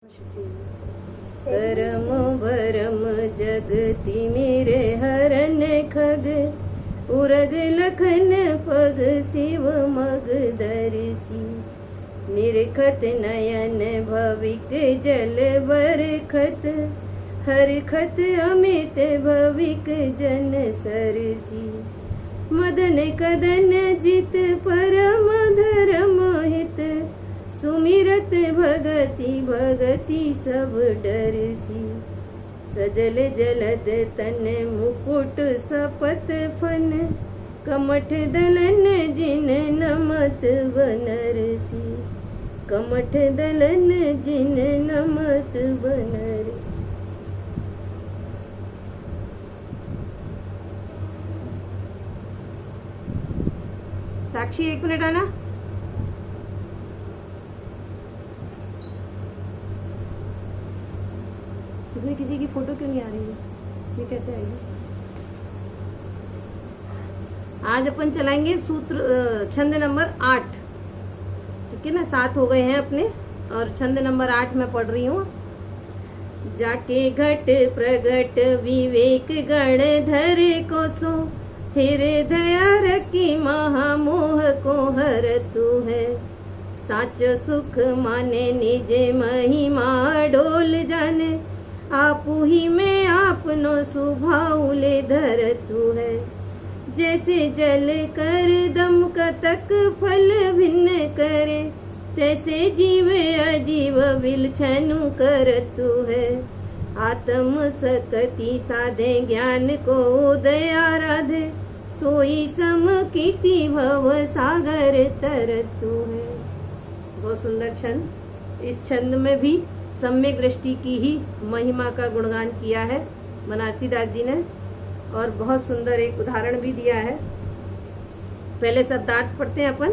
करम भरम जगति मेरे हरन खग उरग लखन पग शिव मग दर्शी निरखत नयन भविक जल बरखत हरखत अमित भविक जन सरसी मदन कदन जित परम धर्म हित सुमिरत भगति भगति सब डरसी सजल जलद तन मुकुट सपत फन कमठ दलन जिन नमत बनरसी कमठ दलन जिन नमत बनरसी। साक्षी 1 मिनट आना। इसमें किसी की फोटो क्यों नहीं आ रही है? ये कैसे आएगी? आज अपन चलाएंगे सूत्र छंद नंबर 8। ठीक है ना, 7 हो गए हैं अपने और छंद नंबर 8 मैं पढ़ रही हूँ। जाके घट प्रगट विवेक गण धर को सो फिर दया रखी महामोह को हर तू है साचो सुख माने निज महिमा डोल जाने आपू ही में आपनो स्वभाव ले धर तू है जैसे जल कर दम कतक फल भिन्न करे तैसे जीव अजीव विलक्षण कर तू है आत्म सकति साधे ज्ञान को दया राधे सोई सम कीति भव सागर तर तू है। बहुत सुंदर छंद। इस छंद में भी सम्यक दृष्टि की ही महिमा का गुणगान किया है बनारसी दास जी ने और बहुत सुंदर एक उदाहरण भी दिया है। पहले शब्दार्थ पढ़ते हैं अपन।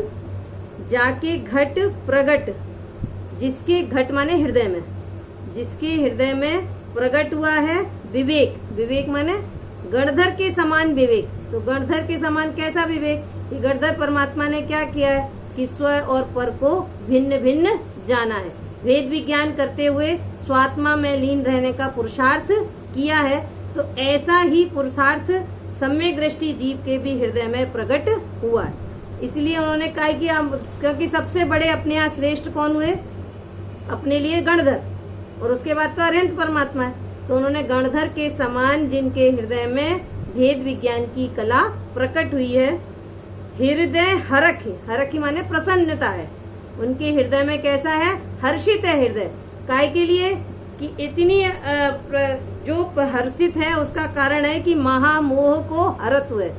जाके घट प्रगट, जिसके घट माने हृदय में, जिसके हृदय में प्रगट हुआ है विवेक, विवेक माने गणधर के समान विवेक। तो गणधर के समान कैसा विवेक? कि गणधर परमात्मा ने क्या किया है कि स्व और पर को भिन्न भिन्न जाना है, वेद विज्ञान करते हुए स्वात्मा में लीन रहने का पुरुषार्थ किया है। तो ऐसा ही पुरुषार्थ सम्यक दृष्टि जीव के भी हृदय में प्रकट हुआ है। इसलिए उन्होंने कहा कि क्योंकि सबसे बड़े अपने यहाँ श्रेष्ठ कौन हुए? अपने लिए गणधर, और उसके बाद तो अरहंत परमात्मा है। तो उन्होंने गणधर के समान जिनके हृदय में भेद विज्ञान की कला प्रकट हुई है, हृदय हरख है, हरख माने प्रसन्नता है, उनके हृदय में कैसा है? हर्षित है हृदय। काय के लिए? कि इतनी जो हर्षित है उसका कारण है कि महामोह को हरत हुए।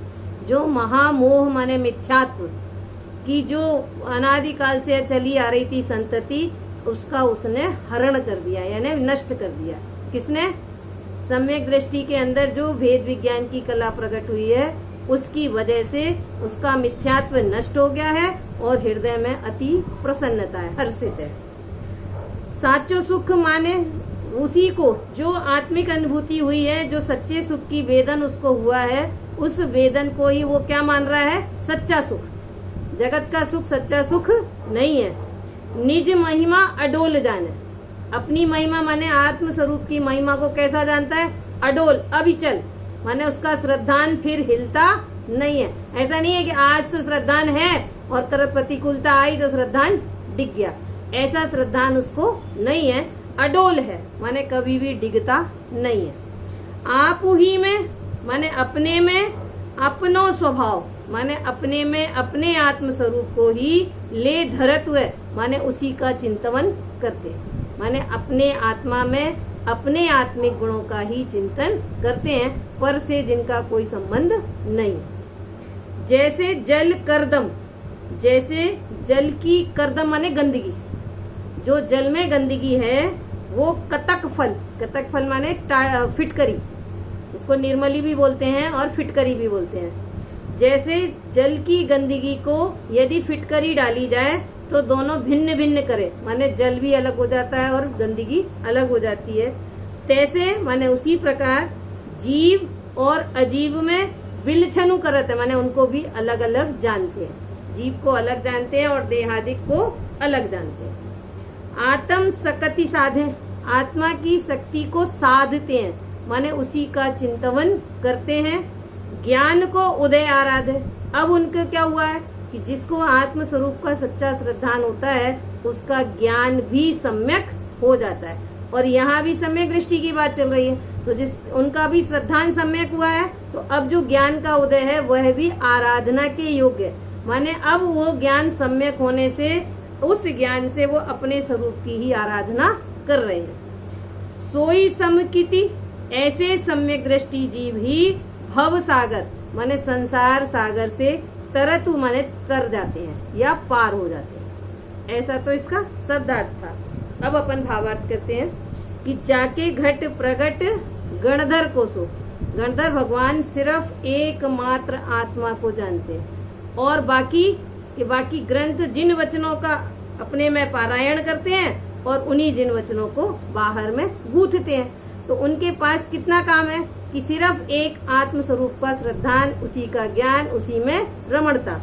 जो महामोह माने मिथ्यात्व की जो अनादिकाल से चली आ रही थी संतति, उसका उसने हरण कर दिया, यानी नष्ट कर दिया। किसने? सम्यक दृष्टि के अंदर जो भेद विज्ञान की कला प्रकट हुई है उसकी वजह से उसका मिथ्यात्व नष्ट हो गया है और हृदय में अति प्रसन्नता है, हर्षित है। साचो सुख माने उसी को जो आत्मिक अनुभूति हुई है, जो सच्चे सुख की वेदन उसको हुआ है, उस वेदन को ही वो क्या मान रहा है? सच्चा सुख। जगत का सुख सच्चा सुख नहीं है। निज महिमा अडोल जाने, अपनी महिमा माने आत्म स्वरूप की महिमा को कैसा जानता है? अडोल, अविचल, माने उसका श्रद्धान फिर हिलता नहीं है। ऐसा नहीं है कि आज तो श्रद्धान है और तरफ प्रतिकूलता आई तो श्रद्धान डिग गया, ऐसा श्रद्धान उसको नहीं है। अडोल है माने कभी भी डिगता नहीं है। आप ही में माने अपने में, अपनो स्वभाव माने अपने में अपने आत्म स्वरूप को ही ले धरत हुए माने उसी का चिंतन करते, माने अपने आत्मा में अपने आत्मिक गुणों का ही चिंतन करते हैं, पर से जिनका कोई संबंध नहीं। जैसे जल करदम, जैसे जल की करदम माने गंदगी, जो जल में गंदगी है वो कतक फल, कतक फल माने फिटकरी, इसको निर्मली भी बोलते हैं और फिटकरी भी बोलते हैं। जैसे जल की गंदगी को यदि फिटकरी डाली जाए तो दोनों भिन्न भिन्न करे, माने जल भी अलग हो जाता है और गंदगी अलग हो जाती है। तैसे माने उसी प्रकार जीव और अजीव में विलक्षण करत है, माने उनको भी अलग अलग जानते हैं। जीव को अलग जानते हैं और देहादिक को अलग जानते हैं। आत्म सकति साधे, आत्मा की शक्ति को साधते हैं, माने उसी का चिंतन करते हैं। ज्ञान को उदय आराधे, अब उनका क्या हुआ है कि जिसको आत्म स्वरूप का सच्चा श्रद्धान होता है उसका ज्ञान भी सम्यक हो जाता है। और यहाँ भी सम्यक दृष्टि की बात चल रही है, तो जिस उनका भी श्रद्धान सम्यक हुआ है, तो अब जो ज्ञान का उदय है वह भी आराधना के योग्य है। माने अब वो ज्ञान सम्यक होने से, उस ज्ञान से वो अपने स्वरूप की ही आराधना कर रहे हैं। सोई समकिति, ऐसे सम्यक दृष्टि जीव ही भव सागर, माने संसार सागर से तरतु माने तर जाते हैं या पार हो जाते हैं। ऐसा तो इसका शब्दार्थ था। अब अपन भावार्थ करते हैं कि जाके घट प्रगट गणधर को सो, गणधर भगवान सिर्फ एकमात्र आत्मा को जानते हैं, और बाकी ग्रंथ जिन वचनों का अपने में पारायण करते हैं और उन्हीं जिन वचनों को बाहर में गूंथते हैं। तो उनके पास कितना काम है कि सिर्फ एक आत्म स्वरूप का श्रद्धान, उसी का ज्ञान, उसी में रमणता।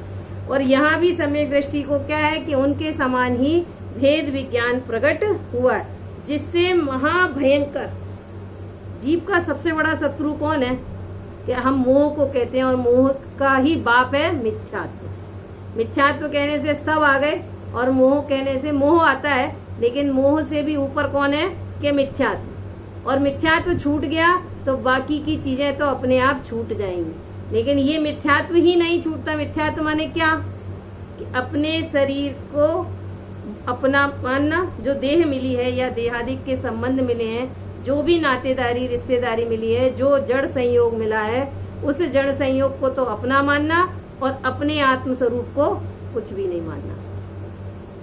और यहाँ भी सम्यक दृष्टि को क्या है कि उनके समान ही भेद विज्ञान प्रकट हुआ है, जिससे महाभयंकर जीव का सबसे बड़ा शत्रु कौन है कि हम मोह को कहते हैं, और मोह का ही बाप है मिथ्यात्व। मिथ्यात्व कहने से सब आ गए, और मोह कहने से मोह आता है, लेकिन मोह से भी ऊपर कौन है कि मिथ्यात्व। और मिथ्यात्व छूट गया तो बाकी की चीजें तो अपने आप छूट जाएंगी। लेकिन ये मिथ्यात्व ही नहीं छूटता। मिथ्यात्व माने क्या कि अपने शरीर को अपना मानना, जो देह मिली है या देहादिक के संबंध मिले हैं, जो भी नातेदारी रिश्तेदारी मिली है, जो जड़ संयोग मिला है, उस जड़ संयोग को तो अपना मानना और अपने आत्म स्वरूप को कुछ भी नहीं मानना।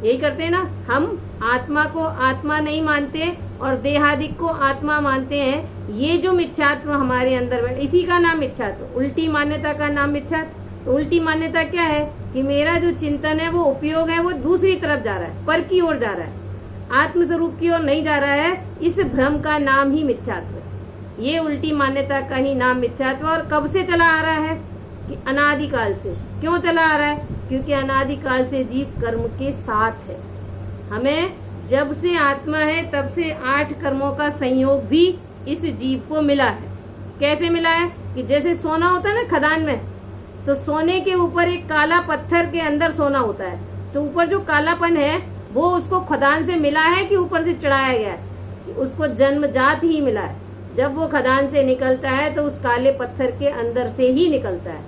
यही करते हैं ना, हम आत्मा को आत्मा नहीं मानते और देहादिक को आत्मा मानते हैं। ये जो मिथ्यात्व हमारे अंदर बैठ, इसी का नाम मिथ्यात्व, उल्टी मान्यता का नाम मिथ्यात्व। तो उल्टी मान्यता क्या है कि मेरा जो चिंतन है, वो उपयोग है, वो दूसरी तरफ जा रहा है, पर की ओर जा रहा है, आत्म स्वरूप की ओर नहीं जा रहा है। इस भ्रम का नाम ही मिथ्यात्व है। ये उल्टी मान्यता का ही नाम मिथ्यात्व। और कब से चला आ रहा है कि अनादिकाल से। क्यों चला आ रहा है? क्योंकि अनादिकाल से जीव कर्म के साथ है। हमें जब से आत्मा है तब से 8 कर्मों का संयोग भी इस जीव को मिला है। कैसे मिला है कि जैसे सोना होता है ना खदान में, तो सोने के ऊपर एक काला पत्थर के अंदर सोना होता है, तो ऊपर जो कालापन है वो उसको खदान से मिला है कि ऊपर से चढ़ाया गया है? उसको जन्मजात ही मिला है। जब वो खदान से निकलता है तो उस काले पत्थर के अंदर से ही निकलता है।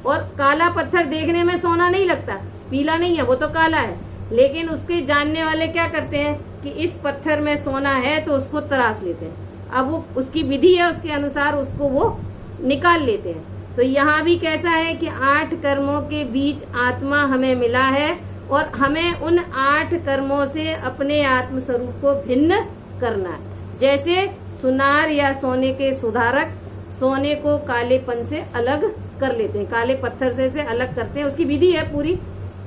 और काला पत्थर देखने में सोना नहीं लगता, पीला नहीं है, वो तो काला है। लेकिन उसके जानने वाले क्या करते हैं कि इस पत्थर में सोना है, तो उसको तराश लेते हैं। अब वो उसकी विधि है, उसके अनुसार उसको वो निकाल लेते हैं। तो यहाँ भी कैसा है कि 8 कर्मों के बीच आत्मा हमें मिला है, और हमें उन 8 कर्मों से अपने आत्म स्वरूप को भिन्न करना है। जैसे सुनार या सोने के सुधारक सोने को कालेपन से अलग कर लेते हैं, काले पत्थर से अलग करते हैं, उसकी विधि है पूरी,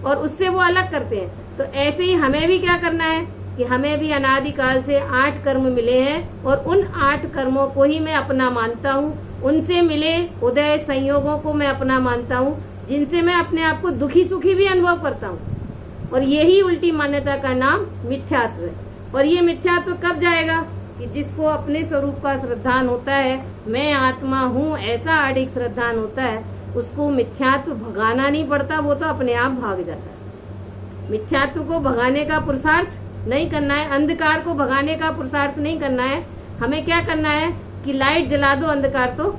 और उससे वो अलग करते हैं। तो ऐसे ही हमें भी क्या करना है कि हमें भी अनादिकाल से 8 कर्म मिले हैं, और उन 8 कर्मों को ही मैं अपना मानता हूँ। उनसे मिले उदय संयोगों को मैं अपना मानता हूँ, जिनसे मैं अपने आप को दुखी सुखी भी अनुभव करता हूँ। और यही उल्टी मान्यता का नाम मिथ्यात्व है। और ये मिथ्यात्व कब जाएगा कि जिसको अपने स्वरूप का श्रद्धान होता है, मैं आत्मा हूँ, ऐसा अडिग श्रद्धान होता है, उसको मिथ्यात्व भगाना नहीं पड़ता, वो तो अपने आप भाग जाता है। मिथ्यात्व को भगाने का पुरुषार्थ नहीं करना है, अंधकार को भगाने का पुरुषार्थ नहीं करना है। हमें क्या करना है कि लाइट जला दो, अंधकार तो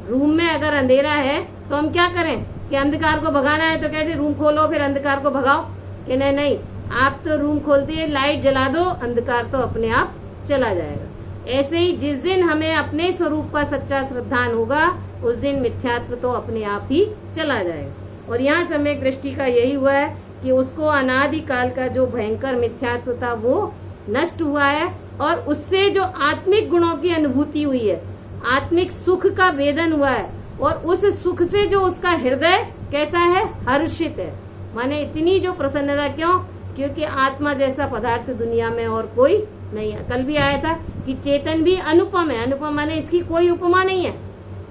रूम में अगर अंधेरा है तो हम क्या करें कि अंधकार को भगाना है तो कैसे रूम खोलो फिर अंधकार को भगाओ, कि नहीं, आप तो रूम खोलते लाइट जला दो, अंधकार तो अपने आप चला जाएगा। ऐसे ही जिस दिन हमें अपने स्वरूप का सच्चा श्रद्धान होगा, उस दिन मिथ्यात्व तो अपने आप ही चला जाएगा। और यहाँ सम्यक दृष्टि का यही हुआ है कि उसको अनादिकाल का जो भयंकर मिथ्यात्व था वो नष्ट हुआ है, और उससे जो आत्मिक गुणों की अनुभूति हुई है, आत्मिक सुख का वेदन हुआ है, और उस सुख से जो उसका हृदय कैसा है, हर्षित है। माने इतनी जो प्रसन्नता, क्यों? क्योंकि आत्मा जैसा पदार्थ दुनिया में और कोई नहीं है। कल भी आया था कि चेतन भी अनुपम है। अनुपम माने इसकी कोई उपमा नहीं है,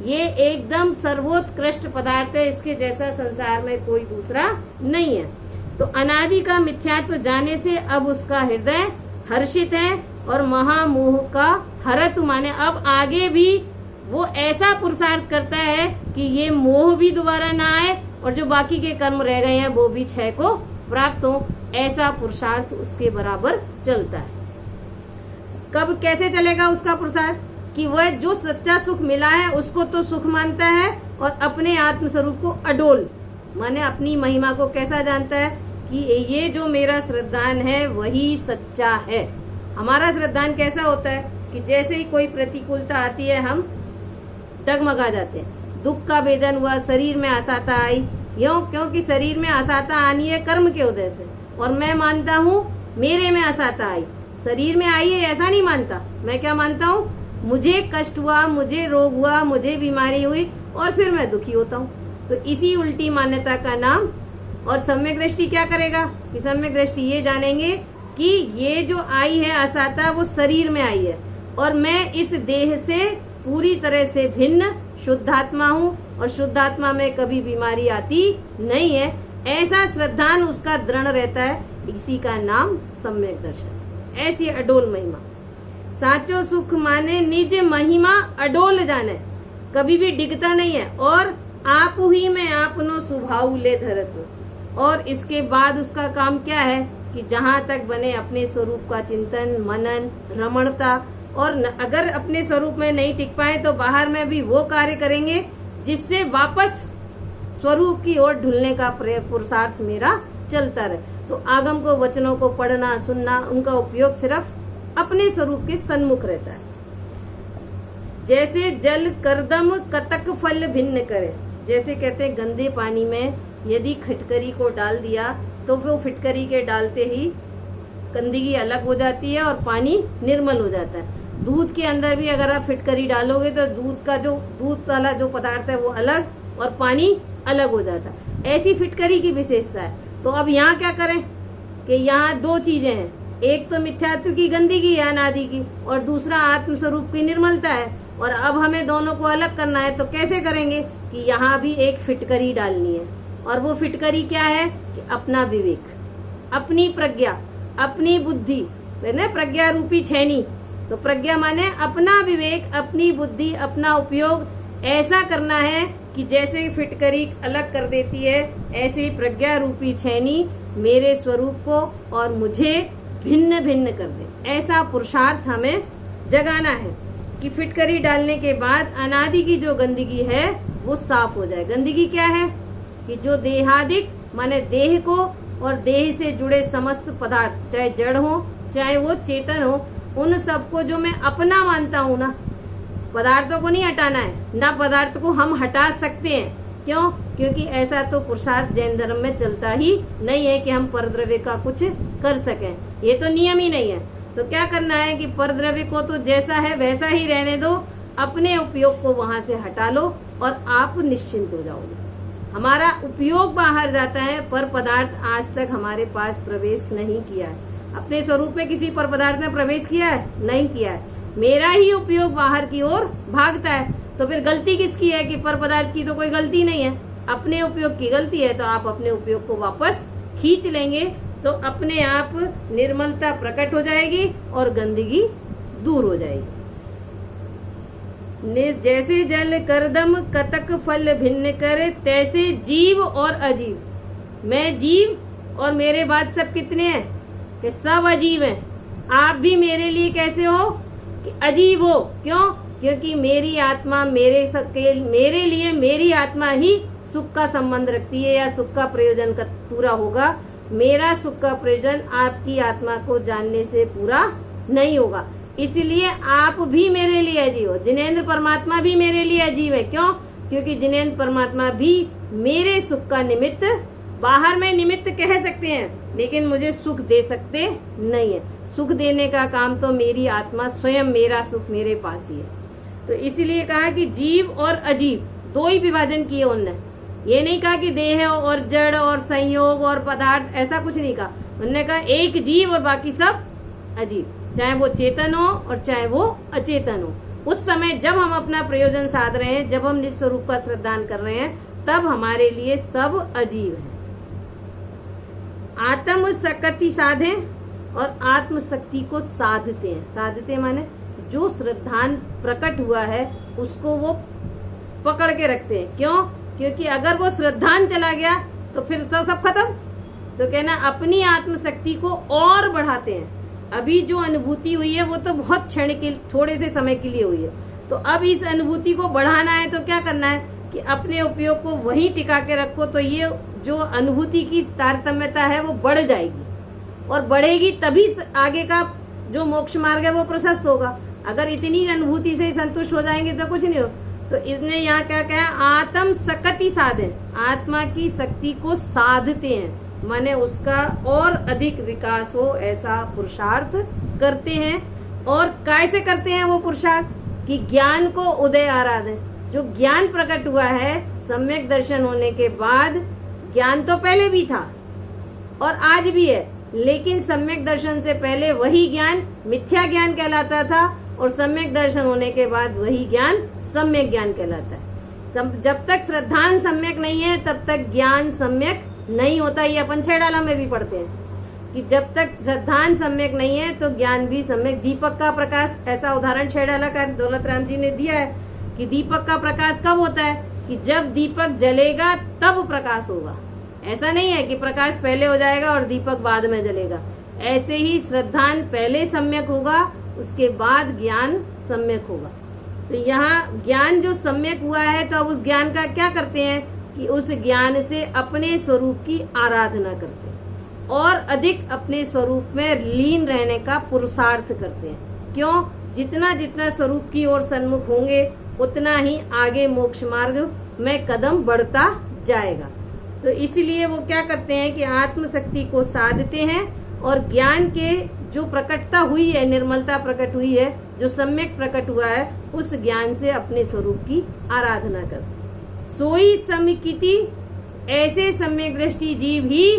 ये एकदम सर्वोत्कृष्ट पदार्थ है, इसके जैसा संसार में कोई दूसरा नहीं है। तो अनादि का मिथ्यात्व जाने से अब उसका हृदय हर्षित है और महामोह का हरत माने अब आगे भी वो ऐसा पुरुषार्थ करता है कि ये मोह भी दोबारा ना आए और जो बाकी के कर्म रह गए हैं वो भी क्षय को प्राप्त हो। ऐसा पुरुषार्थ उसके बराबर चलता है। कब कैसे चलेगा उसका पुरुषार्थ कि वह जो सच्चा सुख मिला है उसको तो सुख मानता है और अपने आत्म स्वरूप को अडोल माने अपनी महिमा को कैसा जानता है कि ये जो मेरा श्रद्धान है वही सच्चा है। हमारा श्रद्धान कैसा होता है कि जैसे ही कोई प्रतिकूलता आती है हम डगमगा जाते हैं। दुख का वेदन हुआ, शरीर में असाता आई, क्योंकि शरीर में असाता आनी है कर्म के उदय से, और मैं मानता हूँ मेरे में असाता आई, शरीर में आई है ऐसा नहीं मानता। मैं क्या मानता हूँ, मुझे कष्ट हुआ, मुझे रोग हुआ, मुझे बीमारी हुई और फिर मैं दुखी होता हूँ। तो इसी उल्टी मान्यता का नाम। और सम्यक दृष्टि क्या करेगा कि सम्यक दृष्टि ये जानेंगे कि ये जो आई है असाता वो शरीर में आई है और मैं इस देह से पूरी तरह से भिन्न शुद्धात्मा हूँ और शुद्धात्मा में कभी बीमारी आती नहीं है। ऐसा श्रद्धान उसका दृढ़ रहता है, इसी का नाम सम्यक दर्शन। ऐसी अडोल महिमा। साचो सुख माने निज महिमा अडोल जाने, कभी भी डिगता नहीं है। और आप ही में आपनो स्वभाव ले धरत। और इसके बाद उसका काम क्या है कि जहाँ तक बने अपने स्वरूप का चिंतन, मनन, रमणता, और अगर अपने स्वरूप में नहीं टिक पाए तो बाहर में भी वो कार्य करेंगे जिससे वापस स्वरूप की ओर ढुलने का पुरुषार्थ मेरा चलता रहे। तो आगम को, वचनों को पढ़ना, सुनना, उनका उपयोग सिर्फ अपने स्वरूप के सन्मुख रहता है। जैसे जल करदम कतक फल भिन्न करे, जैसे कहते हैं गंदे पानी में यदि फिटकरी को डाल दिया तो वो फिटकरी के डालते ही गंदगी अलग हो जाती है और पानी निर्मल हो जाता है। दूध के अंदर भी अगर आप फिटकरी डालोगे तो दूध वाला जो पदार्थ है वो अलग और पानी अलग हो जाता है। ऐसी फिटकरी की विशेषता है। तो अब यहाँ क्या करें कि यहाँ दो चीजें हैं, एक तो मिथ्यात्व की गंदगी है अनादि की और दूसरा आत्म स्वरूप की निर्मलता है। और अब हमें दोनों को अलग करना है तो कैसे करेंगे कि यहाँ भी एक फिटकरी डालनी है। और वो फिटकरी क्या है कि अपना विवेक, अपनी प्रज्ञा, अपनी बुद्धि, ना प्रज्ञा रूपी छैनी। तो प्रज्ञा माने अपना विवेक, अपनी बुद्धि, अपना उपयोग ऐसा करना है कि जैसे फिटकरी अलग कर देती है ऐसे प्रज्ञा रूपी छैनी मेरे स्वरूप को और मुझे भिन्न भिन्न कर दे। ऐसा पुरुषार्थ हमें जगाना है कि फिटकरी डालने के बाद अनादि की जो गंदगी है वो साफ हो जाए। गंदगी क्या है कि जो देहादिक माने देह को और देह से जुड़े समस्त पदार्थ, चाहे जड़ हो चाहे वो चेतन हो, उन सबको जो मैं अपना मानता हूँ ना, पदार्थों को नहीं हटाना है ना, पदार्थ को हम हटा सकते हैं। क्यों? क्योंकि ऐसा तो पुरुषार्थ जैन धर्म में चलता ही नहीं है कि हम परद्रव्य का कुछ कर सकें, ये तो नियम ही नहीं है। तो क्या करना है कि परद्रव्य को तो जैसा है वैसा ही रहने दो, अपने उपयोग को वहां से हटा लो और आप निश्चिंत हो जाओगे। हमारा उपयोग बाहर जाता है पर पदार्थ आज तक हमारे पास प्रवेश नहीं किया है। अपने स्वरूप में किसी पर पदार्थ में प्रवेश किया है? नहीं किया है। मेरा ही उपयोग बाहर की ओर भागता है। तो फिर गलती किसकी है कि पर पदार्थ की तो कोई गलती नहीं है, अपने उपयोग की गलती है। तो आप अपने उपयोग को वापस खींच लेंगे तो अपने आप निर्मलता प्रकट हो जाएगी और गंदगी दूर हो जाएगी। जैसे जल करदम कतक फल भिन्न करे, तैसे जीव और अजीव। मैं जीव और मेरे बाद सब कितने हैं कि सब अजीब हैं। आप भी मेरे लिए कैसे हो कि अजीब हो। क्यों? क्योंकि मेरी आत्मा मेरे लिए मेरी आत्मा ही सुख का संबंध रखती है या सुख का प्रयोजन का पूरा होगा। मेरा सुख का प्रयोजन आपकी आत्मा को जानने से पूरा नहीं होगा। इसलिए आप भी मेरे लिए अजीब हो। जिनेंद्र परमात्मा भी मेरे लिए अजीब है। क्यों? क्योंकि जिनेंद्र परमात्मा भी मेरे सुख का निमित्त, बाहर में निमित्त कह सकते हैं लेकिन मुझे सुख दे सकते नहीं है। सुख देने का काम तो मेरी आत्मा स्वयं, मेरा सुख मेरे पास ही है। तो इसलिए कहा कि जीव और अजीब दो ही विभाजन किए उनने। ये नहीं कहा कि देह और जड़ और संयोग और पदार्थ, ऐसा कुछ नहीं कहा। उन्होंने कहा एक जीव और बाकी सब अजीब, चाहे वो चेतन हो और चाहे वो अचेतन हो। उस समय जब हम अपना प्रयोजन साध रहे हैं, जब हम निस्वरूप का श्रद्धान कर रहे हैं, तब हमारे लिए सब अजीब है। आत्म सकति साधे और आत्मशक्ति को साधते हैं। साधते माने जो श्रद्धान प्रकट हुआ है उसको वो पकड़ के रखते हैं। क्यों? क्योंकि अगर वो श्रद्धान चला गया तो फिर तो सब खत्म। तो कहना अपनी आत्मशक्ति को और बढ़ाते हैं। अभी जो अनुभूति हुई है वो तो बहुत क्षण के थोड़े से समय के लिए हुई है, तो अब इस अनुभूति को बढ़ाना है तो क्या करना है कि अपने उपयोग को वहीं टिका के रखो। तो ये जो अनुभूति की तारतम्यता है वो बढ़ जाएगी और बढ़ेगी, तभी आगे का जो मोक्ष मार्ग है वो प्रशस्त होगा। अगर इतनी अनुभूति से संतुष्ट हो जाएंगे तो कुछ नहीं हो। तो इसने यहाँ क्या कहा, आत्म सकति साधन, आत्मा की शक्ति को साधते हैं, माने उसका और अधिक विकास हो ऐसा पुरुषार्थ करते हैं। और कैसे करते हैं वो पुरुषार्थ कि ज्ञान को उदय आराधन, जो ज्ञान प्रकट हुआ है सम्यक दर्शन होने के बाद, ज्ञान तो पहले भी था और आज भी है, लेकिन सम्यक दर्शन से पहले वही ज्ञान मिथ्या ज्ञान कहलाता था और सम्यक दर्शन होने के बाद वही ज्ञान सम्यक ज्ञान कहलाता है। जब तक श्रद्धान सम्यक नहीं है तब तक ज्ञान सम्यक नहीं होता। ये अपन छेड़ाला में भी पढ़ते हैं कि जब तक श्रद्धान सम्यक नहीं है तो ज्ञान भी सम्यक। दीपक का प्रकाश, ऐसा उदाहरण छेड़ाला का दौलत राम जी ने दिया है कि दीपक का प्रकाश कब होता है कि जब दीपक जलेगा तब प्रकाश होगा। ऐसा नहीं है कि प्रकाश पहले हो जाएगा और दीपक बाद में जलेगा। ऐसे ही श्रद्धान पहले सम्यक होगा, उसके बाद ज्ञान सम्यक होगा। तो यहाँ ज्ञान जो सम्यक हुआ है तो अब उस ज्ञान का क्या करते हैं कि उस ज्ञान से अपने स्वरूप की आराधना करते हैं और अधिक अपने स्वरूप में लीन रहने का पुरुषार्थ करते हैं। क्यों? जितना जितना स्वरूप की ओर सन्मुख होंगे उतना ही आगे मोक्ष मार्ग में कदम बढ़ता जाएगा। तो इसलिए वो क्या करते हैं कि आत्मशक्ति को साधते हैं और ज्ञान के जो प्रकटता हुई है, निर्मलता प्रकट हुई है, जो सम्यक प्रकट हुआ है, उस ज्ञान से अपने स्वरूप की आराधना करते हैं। सोई समिकिति, ऐसे सम्यक दृष्टि जीव ही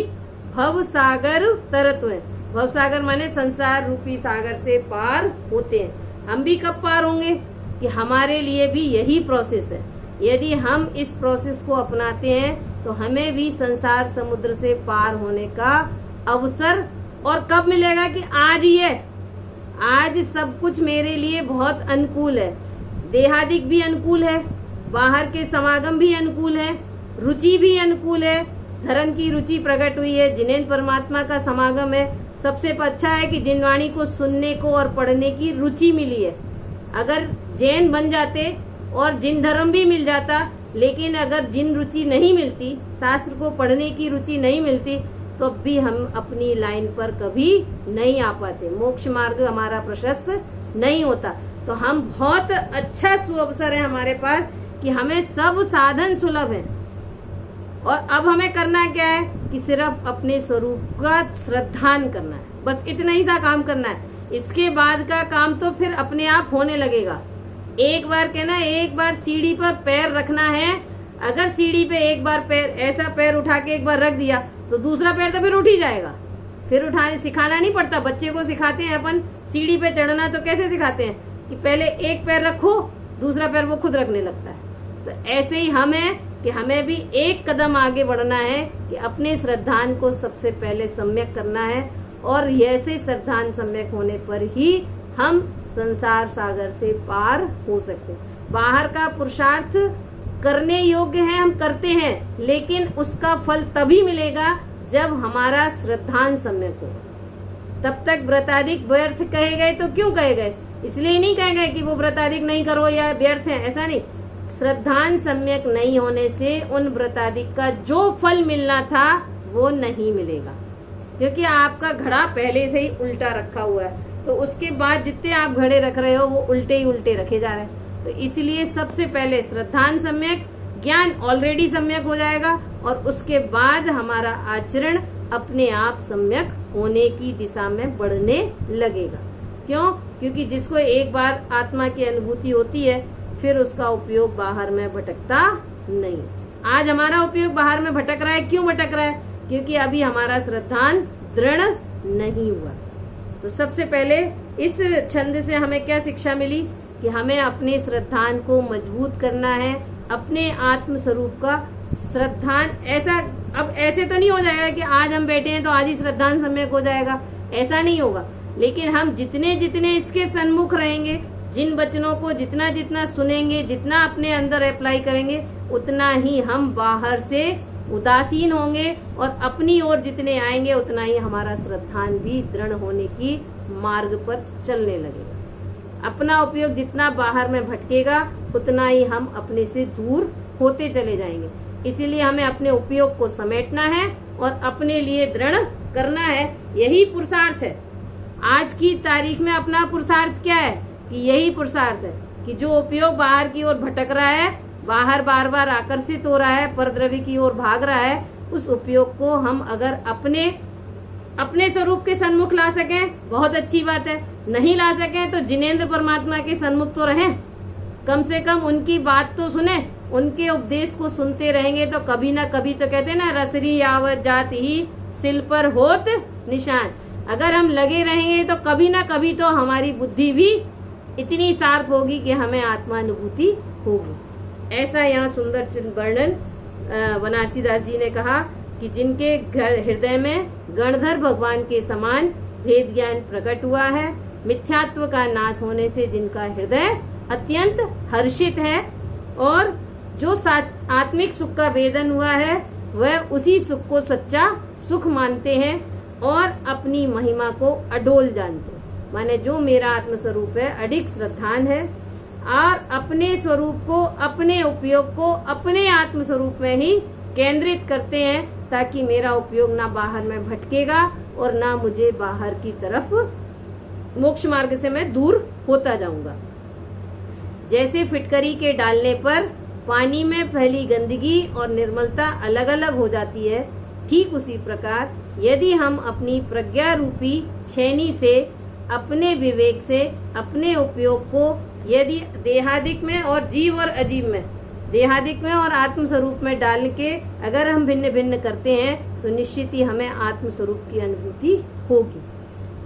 भव सागर तरत्व है। भव सागर माने संसार रूपी सागर से पार होते हैं। हम भी कब पार होंगे कि हमारे लिए भी यही प्रोसेस है। यदि हम इस प्रोसेस को अपनाते हैं तो हमें भी संसार समुद्र से पार होने का अवसर और कब मिलेगा कि आज ही है। आज सब कुछ मेरे लिए बहुत अनुकूल है, देहादिक भी अनुकूल है, बाहर के समागम भी अनुकूल है, रुचि भी अनुकूल है, धर्म की रुचि प्रकट हुई है, जिनेन परमात्मा का समागम है। सबसे अच्छा है कि जिनवाणी को सुनने को और पढ़ने की रुचि मिली है। अगर जैन बन जाते और जिन धर्म भी मिल जाता, लेकिन अगर जिन रुचि नहीं मिलती, शास्त्र को पढ़ने की रुचि नहीं मिलती, तो भी हम अपनी लाइन पर कभी नहीं आ पाते, मोक्ष मार्ग हमारा प्रशस्त नहीं होता। तो हम बहुत अच्छा सुअवसर है हमारे पास कि हमें सब साधन सुलभ है और अब हमें करना क्या है कि सिर्फ अपने स्वरूप का श्रद्धान करना है, बस इतना ही सा काम करना है। इसके बाद का काम तो फिर अपने आप होने लगेगा। एक बार कहना, एक बार सीढ़ी पर पैर रखना है। अगर सीढ़ी पे एक बार पैर, ऐसा पैर उठा के एक बार रख दिया तो दूसरा पैर तो फिर उठ ही जाएगा। फिर उठाने सिखाना नहीं पड़ता। बच्चे को सिखाते हैं अपन सीढ़ी पे चढ़ना, तो कैसे सिखाते हैं कि पहले एक पैर रखो, दूसरा पैर वो खुद रखने लगता है। तो ऐसे ही हमें कि हमें भी एक कदम आगे बढ़ना है कि अपने श्रद्धान को सबसे पहले सम्यक करना है और ऐसे श्रद्धान सम्यक होने पर ही हम संसार सागर से पार हो सकते हैं। बाहर का पुरुषार्थ करने योग्य है, हम करते हैं, लेकिन उसका फल तभी मिलेगा जब हमारा श्रद्धान सम्यक हो। तब तक व्रताधिक व्यर्थ कहे गए तो क्यों कहे गए? इसलिए नहीं कहे गए कि वो व्रताधिक नहीं करो या व्यर्थ है, ऐसा नहीं। श्रद्धान सम्यक नहीं होने से उन व्रताधिक का जो फल मिलना था वो नहीं मिलेगा, क्योंकि आपका घड़ा पहले से ही उल्टा रखा हुआ है। तो उसके बाद जितने आप घड़े रख रहे हो वो उल्टे ही उल्टे रखे जा रहे हैं। तो इसलिए सबसे पहले श्रद्धान सम्यक, ज्ञान ऑलरेडी सम्यक हो जाएगा और उसके बाद हमारा आचरण अपने आप सम्यक होने की दिशा में बढ़ने लगेगा। क्यों? क्योंकि जिसको एक बार आत्मा की अनुभूति होती है फिर उसका उपयोग बाहर में भटकता नहीं। आज हमारा उपयोग बाहर में भटक रहा है। क्यों भटक रहा है? क्योंकि अभी हमारा श्रद्धान दृढ़ नहीं हुआ। तो सबसे पहले इस छंद से हमें क्या शिक्षा मिली कि हमें अपने श्रद्धान को मजबूत करना है, अपने आत्म स्वरूप का श्रद्धान। ऐसा अब ऐसे तो नहीं हो जाएगा कि आज हम बैठे हैं तो आज ही श्रद्धांजलि सम्यक हो जाएगा, ऐसा नहीं होगा। लेकिन हम जितने जितने इसके सन्मुख रहेंगे, जिन वचनों को जितना जितना सुनेंगे, जितना अपने अंदर अप्लाई करेंगे, उतना ही हम बाहर से उदासीन होंगे और अपनी ओर जितने आएंगे उतना ही हमारा श्रद्धान भी दृढ़ होने की मार्ग पर चलने लगेगा। अपना उपयोग जितना बाहर में भटकेगा उतना ही हम अपने से दूर होते चले जाएंगे। इसीलिए हमें अपने उपयोग को समेटना है और अपने लिए दृढ़ करना है। यही पुरुषार्थ है। आज की तारीख में अपना पुरुषार्थ क्या है कि यही पुरुषार्थ है कि जो उपयोग बाहर की ओर भटक रहा है, बाहर बार बार आकर्षित हो रहा है, परद्रव्य की ओर भाग रहा है, उस उपयोग को हम अगर अपने स्वरूप के सन्मुख ला सकें बहुत अच्छी बात है। नहीं ला सकें तो जिनेंद्र परमात्मा के सन्मुख तो रहें, कम से कम उनकी बात तो सुने, उनके उपदेश को सुनते रहेंगे तो कभी ना कभी, तो कहते हैं ना, रसरी यावत जात ही सिल पर होत निशान। अगर हम लगे रहेंगे तो कभी ना कभी तो हमारी बुद्धि भी इतनी शार्प होगी कि हमें आत्मानुभूति होगी। ऐसा यहाँ सुंदर वर्णन बनारसी दास जी ने कहा कि जिनके हृदय में गणधर भगवान के समान भेद ज्ञान प्रकट हुआ है, मिथ्यात्व का नाश होने से जिनका हृदय अत्यंत हर्षित है और जो आत्मिक सुख का वेदन हुआ है वह उसी सुख को सच्चा सुख मानते हैं और अपनी महिमा को अडोल जानते हैं। माने जो मेरा आत्मस्वरूप है अडिग श्रद्धान है और अपने स्वरूप को, अपने उपयोग को अपने आत्मस्वरूप में ही केंद्रित करते हैं ताकि मेरा उपयोग ना बाहर में भटकेगा और ना मुझे बाहर की तरफ मोक्ष मार्ग से मैं दूर होता जाऊंगा। जैसे फिटकरी के डालने पर पानी में फैली गंदगी और निर्मलता अलग अलग हो जाती है, ठीक उसी प्रकार यदि हम अपनी प्रज्ञा रूपी छेनी से, अपने विवेक से, अपने उपयोग को यदि देहादिक में और जीव और अजीव में, देहादिक में और आत्म स्वरूप में डाल के अगर हम भिन्न भिन्न करते हैं तो निश्चित ही हमें आत्म स्वरूप की अनुभूति होगी।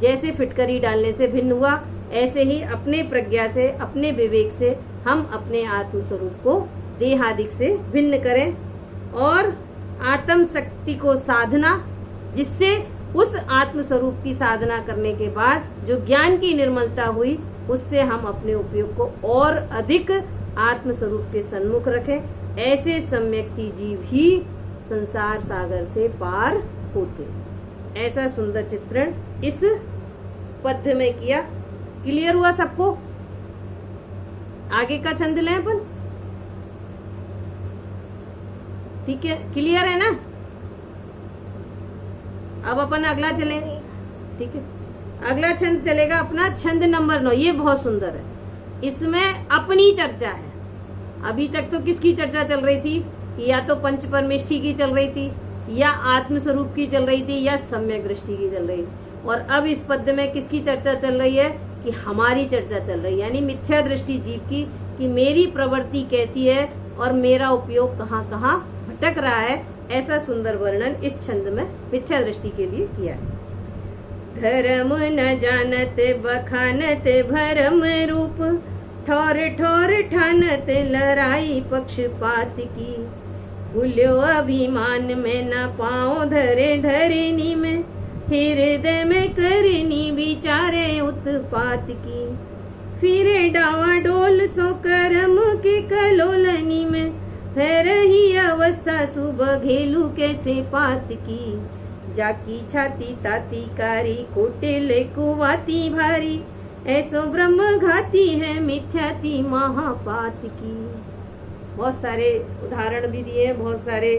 जैसे फिटकरी डालने से भिन्न हुआ, ऐसे ही अपने प्रज्ञा से, अपने विवेक से हम अपने आत्म स्वरूप को देहादिक से भिन्न करें और आत्म शक्ति को साधना, जिससे उस आत्म स्वरूप की साधना करने के बाद जो ज्ञान की निर्मलता हुई उससे हम अपने उपयोग को और अधिक आत्म स्वरूप के सन्मुख रखें। ऐसे सम्यक्ति जीव ही संसार सागर से पार होते। ऐसा सुंदर चित्रण इस पद्य में किया। क्लियर हुआ सबको? आगे का छंद लें अपन, ठीक है? क्लियर है ना? अब अपन अगला चले, ठीक है? अगला छंद चलेगा अपना छंद नंबर 9। ये बहुत सुंदर है, इसमें अपनी चर्चा है। अभी तक तो किसकी चर्चा चल रही थी कि या तो पंच परमेष्ठी की चल रही थी, या आत्म स्वरूप की चल रही थी, या सम्यक दृष्टि की चल रही थी। और अब इस पद्य में किसकी चर्चा चल रही है कि हमारी चर्चा चल रही है, यानी मिथ्या दृष्टि जीव की, कि मेरी प्रवृत्ति कैसी है और मेरा उपयोग कहाँ कहाँ भटक रहा है। ऐसा सुंदर वर्णन इस छंद में मिथ्या दृष्टि के लिए किया है। धर्म न जानत बखानत भरम रूप, ठोर ठोर ठानत लड़ाई पक्षपात की। भूल्यो अभिमान में न पाओ धरे धरनी में, हृदय में करनी विचारे उत्पात की। फिरे डावा डोल सो कर्म के कलोलनी में, है रही अवस्था सुबह घेलू कैसे पात की। जाकी छाती ताती कारी कोटिल कुवाती भारी, ऐसो ब्रह्म घाती है मिथ्याती महापात की। बहुत सारे उदाहरण भी दिए, बहुत सारे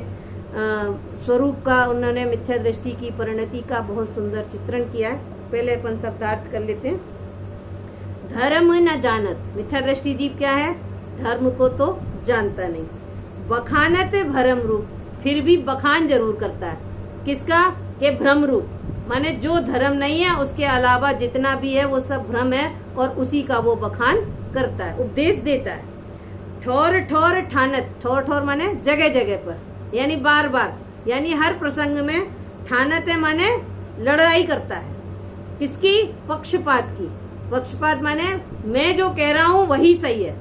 स्वरूप का उन्होंने मिथ्या दृष्टि की परिणति का बहुत सुंदर चित्रण किया है। पहले अपन शब्दार्थ कर लेते हैं। धर्म न जानत, मिथ्या दृष्टि जीव क्या है? धर्म को तो जानता नहीं। बखानत भ्रम रूप, फिर भी बखान जरूर करता है। किसका? के भ्रम रूप, माने जो धर्म नहीं है उसके अलावा जितना भी है वो सब भ्रम है और उसी का वो बखान करता है, उपदेश देता है। ठोर ठोर ठानत, ठोर ठोर माने जगह जगह पर, यानी बार बार, यानी हर प्रसंग में। ठानत है माने लड़ाई करता है। किसकी? पक्षपात की। पक्षपात माने मैं जो कह रहा हूँ वही सही है,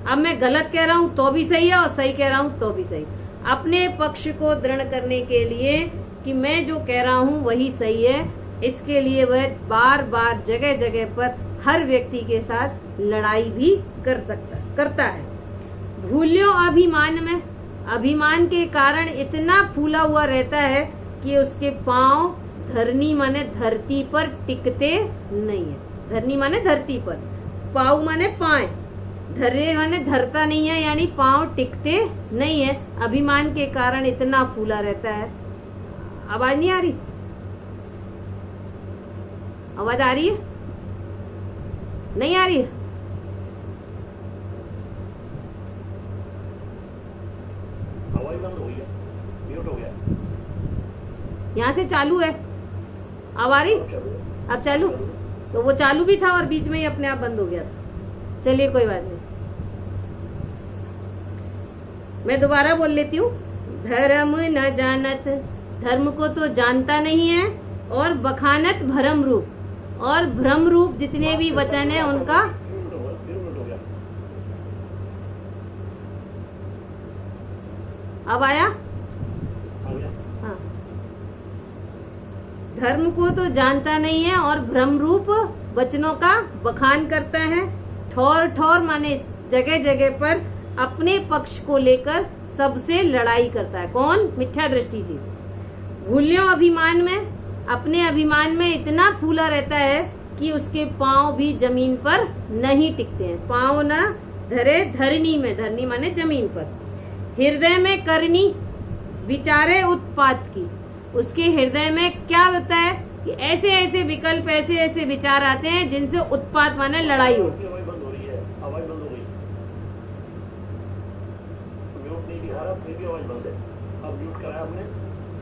अब मैं गलत कह रहा हूँ तो भी सही है और सही कह रहा हूँ तो भी सही। अपने पक्ष को दृढ़ करने के लिए कि मैं जो कह रहा हूँ वही सही है, इसके लिए वह बार बार जगह जगह पर हर व्यक्ति के साथ लड़ाई भी करता है। भूल्यों अभिमान में, अभिमान के कारण इतना फूला हुआ रहता है कि उसके पांव धरनी माने धरती पर टिकते नहीं है। धरनी माने धरती पर, पाँव माने पाए, धरे माने धरता नहीं है, यानी पांव टिकते नहीं है। अभिमान के कारण इतना फूला रहता है। आवाज नहीं आ रही? आवाज आ रही है? नहीं आ रही है? आवाज बंद हो गया, म्यूट हो गया। यहाँ से चालू है। अब आ रही? अब चालू? तो वो चालू भी था और बीच में ही अपने आप बंद हो गया था। चलिए कोई बात नहीं, मैं दोबारा बोल लेती हूँ। धर्म न जानत, धर्म को तो जानता नहीं है, और बखानत भरम रूप, और भ्रम रूप जितने भी वचन है उनका। अब आया? हाँ। धर्म को तो जानता नहीं है और भ्रम रूप वचनों का बखान करता है। ठौर ठौर माने जगह जगह पर अपने पक्ष को लेकर सबसे लड़ाई करता है। कौन? मिथ्या दृष्टि जी। भूल्यों अभिमान में, अपने अभिमान में इतना फूला रहता है कि उसके पांव भी जमीन पर नहीं टिकते हैं। पांव न धरे धरनी में, धरनी माने जमीन पर। हृदय में करनी, विचारे उत्पात की, उसके हृदय में क्या होता है कि ऐसे ऐसे विकल्प, ऐसे ऐसे विचार आते हैं जिनसे उत्पात माने लड़ाई हो। आवाज बंद हो रही है, आवाज बंद हो गई। म्यूट नहीं दिखा रहा, फिर भी आवाज बंद है। अब म्यूट कराया आपने?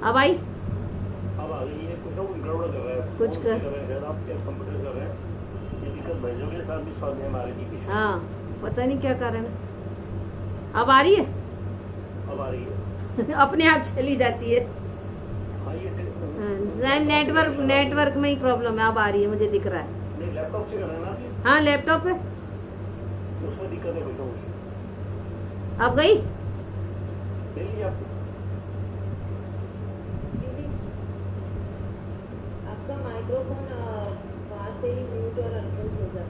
अब आई? अब आ गई है। कुछ ना कुछ गड़बड़ कर रहा है, कुछ कर रहे हैं शायद, आप क्या कंप्यूटर कर रहे हैं। ये दिक्कत भैंसों के साथ भी स्वाद में आ रही थी पीछे। हाँ, पता नहीं क्या कारण है। अब आ रही है? अब आ रही है। अपने आप चली जाती है। हाँ, ये नेटवर्क में ही प्रॉब्लम है। अब आ रही है, मुझे दिख रहा है। नहीं, लैपटॉप से कर रहे हैं ना आप? हाँ, लैपटॉप है। उसमें दिक्कत है कुछ ना कुछ। अब गई? ले लीजिए आप। आपका माइक्रोफोन वहाँ से ही म्यूट और अनम्यूट हो जाता है।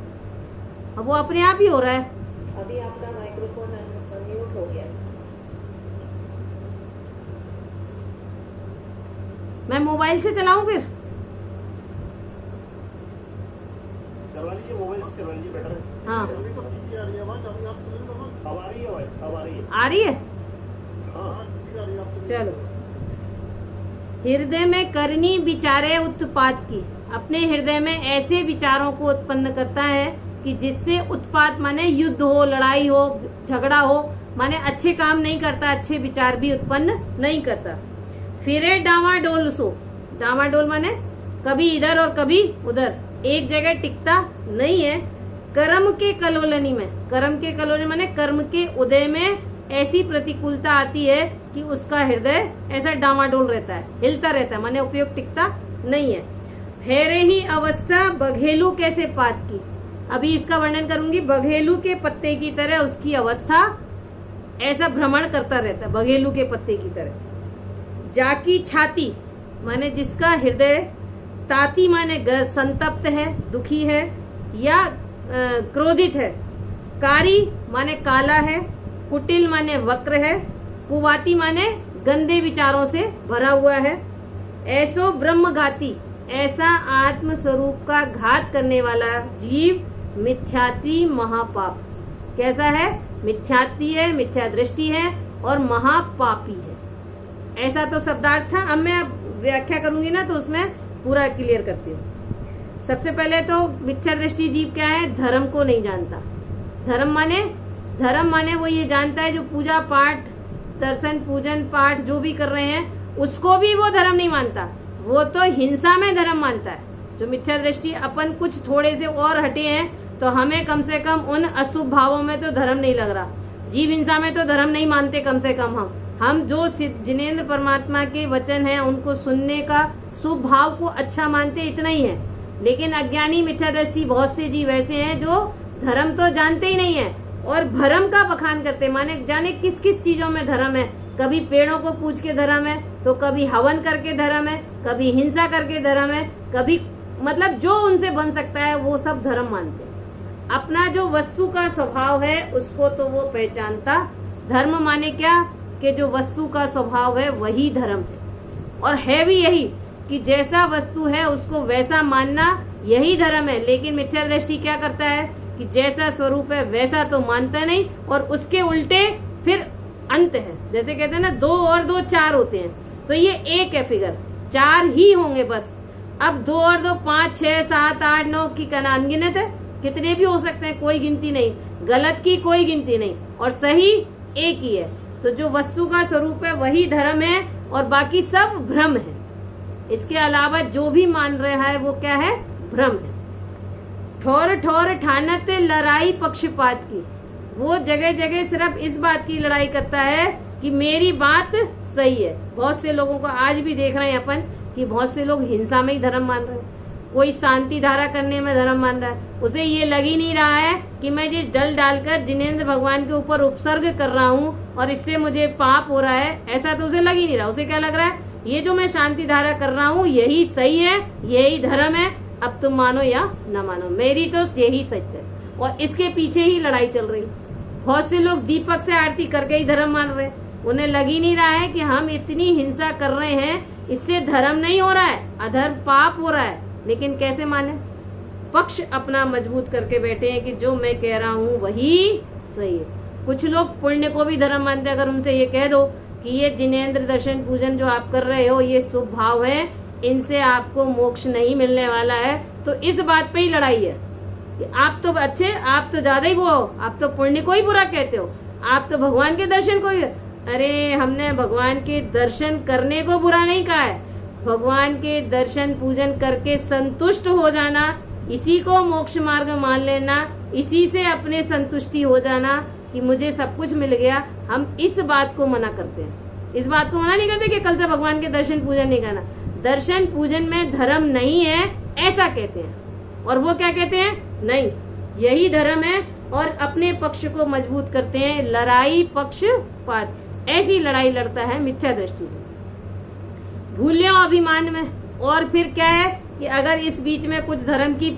अब वो अपने आप ही हो रहा है। अभी आपका माइक्रोफोन म्यूट हो गया। मैं मोबाइल से चलाऊं फिर? चलवा लीजिए, मोबाइल से चलवा लीजिए, बेटर है। हाँ। अब आ रही है आवाज, अब आ रही है। आ रही है? हाँ, चलो। हृदय में करनी विचारे उत्पात की, अपने हृदय में ऐसे विचारों को उत्पन्न करता है कि जिससे उत्पात माने युद्ध हो, लड़ाई हो, झगड़ा हो, माने अच्छे काम नहीं करता, अच्छे विचार भी उत्पन्न नहीं करता। फिरे डामाडोल सो, डामाडोल माने कभी इधर और कभी उधर, एक जगह टिकता नहीं है। कर्म के कलोलनी में, कर्म के कलोलनी माने कर्म के उदय में ऐसी प्रतिकूलता आती है कि उसका हृदय ऐसा डामाडोल रहता है, हिलता रहता है, माने उपयोग टिकता नहीं है। हेरे ही अवस्था बघेलू कैसे पात की, अभी इसका वर्णन करूंगी। बघेलू के पत्ते की तरह उसकी अवस्था ऐसा भ्रमण करता रहता है, बघेलू के पत्ते की तरह। जाकी छाती माने जिसका हृदय, ताती माने संतप्त है, दुखी है या क्रोधित है। कारी माने काला है, कुटिल माने वक्र है, कुवाती माने गंदे विचारों से भरा हुआ है। ऐसो ब्रह्मघाती, ऐसा आत्म स्वरूप का घात करने वाला जीव मिथ्याती महापाप। कैसा है? मिथ्याती है, मिथ्या दृष्टि है और महापापी है। ऐसा तो शब्दार्थ था। अब मैं व्याख्या करूंगी ना तो उसमें पूरा क्लियर करती हूँ। सबसे पहले तो मिथ्या दृष्टि जीव क्या है? धर्म को नहीं जानता। धर्म माने वो ये जानता है जो पूजा पाठ, दर्शन, पूजन पाठ जो भी कर रहे हैं उसको भी वो धर्म नहीं मानता, वो तो हिंसा में धर्म मानता है। जो मिथ्या दृष्टि, अपन कुछ थोड़े से और हटे हैं तो हमें कम से कम उन अशुभ भावों में तो धर्म नहीं लग रहा। जीव हिंसा में तो धर्म नहीं मानते, कम से कम हम जो जिनेंद्र परमात्मा के वचन हैं उनको सुनने का शुभ भाव को अच्छा मानते, इतना ही है। लेकिन अज्ञानी मिथ्या दृष्टि बहुत से जीव ऐसे हैं जो धर्म तो जानते ही नहीं है और भरम का बखान करते, माने जाने किस किस चीजों में धर्म है। कभी पेड़ों को पूज के धर्म है, तो कभी हवन करके धर्म है, कभी हिंसा करके धर्म है, कभी मतलब जो उनसे बन सकता है वो सब धर्म मानते हैं। अपना जो वस्तु का स्वभाव है उसको तो वो पहचानता। धर्म माने क्या कि जो वस्तु का स्वभाव है वही धर्म है, और है भी यही कि जैसा वस्तु है उसको वैसा मानना यही धर्म है। लेकिन मिथ्या दृष्टि क्या करता है कि जैसा स्वरूप है वैसा तो मानता नहीं, और उसके उल्टे फिर अंत है। जैसे कहते हैं ना 2 और 2 4 होते हैं, तो ये एक है फिगर, 4 ही होंगे बस। अब 2 और 2 5 6 7 8 9 की अनगिनत है, कितने भी हो सकते हैं, कोई गिनती नहीं। गलत की कोई गिनती नहीं, और सही एक ही है। तो जो वस्तु का स्वरूप है वही धर्म है, और बाकी सब भ्रम है। इसके अलावा जो भी मान रहा है वो क्या है? भ्रम है। ठोर ठोर ठानत लड़ाई पक्षपात की, वो जगह जगह सिर्फ इस बात की लड़ाई करता है कि मेरी बात सही है। बहुत से लोगों को आज भी देख रहे हैं अपन कि बहुत से लोग हिंसा में ही धर्म मान रहे हैं, कोई शांति धारा करने में धर्म मान रहा है। उसे ये लग ही नहीं रहा है कि मैं जिस डल डालकर जिनेंद्र भगवान के ऊपर उपसर्ग कर रहा हूँ और इससे मुझे पाप हो रहा है, ऐसा तो उसे लग ही नहीं रहा। उसे क्या लग रहा है? ये जो मैं शांति धारा कर रहा हूँ यही सही है, यही धर्म है, अब तुम मानो या न मानो, मेरी तो यही सच है। और इसके पीछे ही लड़ाई चल रही। बहुत से लोग दीपक से आरती करके ही धर्म मान रहे हैं। उन्हें लग ही नहीं रहा है कि हम इतनी हिंसा कर रहे हैं, इससे धर्म नहीं हो रहा है, अधर्म पाप हो रहा है। लेकिन कैसे माने? पक्ष अपना मजबूत करके बैठे हैं कि जो मैं कह रहा हूँ वही सही है। कुछ लोग पुण्य को भी धर्म मानते हैं। अगर उनसे ये कह दो कि ये जिनेंद्र दर्शन पूजन जो आप कर रहे हो ये शुभ भाव है, इनसे आपको मोक्ष नहीं मिलने वाला है, तो इस बात पे ही लड़ाई है कि आप तो अच्छे, आप तो ज्यादा ही वो हो, आप तो पुण्य को ही बुरा कहते हो, आप तो भगवान के दर्शन को ही। अरे हमने भगवान के दर्शन करने को बुरा नहीं कहा है, भगवान के दर्शन पूजन करके संतुष्ट हो जाना, इसी को मोक्ष मार्ग मान लेना, इसी से अपने संतुष्टि हो जाना कि मुझे सब कुछ मिल गया। हम इस बात को मना करते हैं। इस बात को मना नहीं करते कि कल से भगवान के दर्शन पूजन नहीं करना। दर्शन पूजन में धर्म नहीं है ऐसा कहते हैं, और वो क्या कहते हैं? नहीं, यही धर्म है, और अपने पक्ष को मजबूत करते हैं। लड़ाई पक्षपात, ऐसी लड़ाई लड़ता है मिथ्या दृष्टि से, भूल्यों अभिमान में। और फिर क्या है कि अगर इस बीच में कुछ धर्म की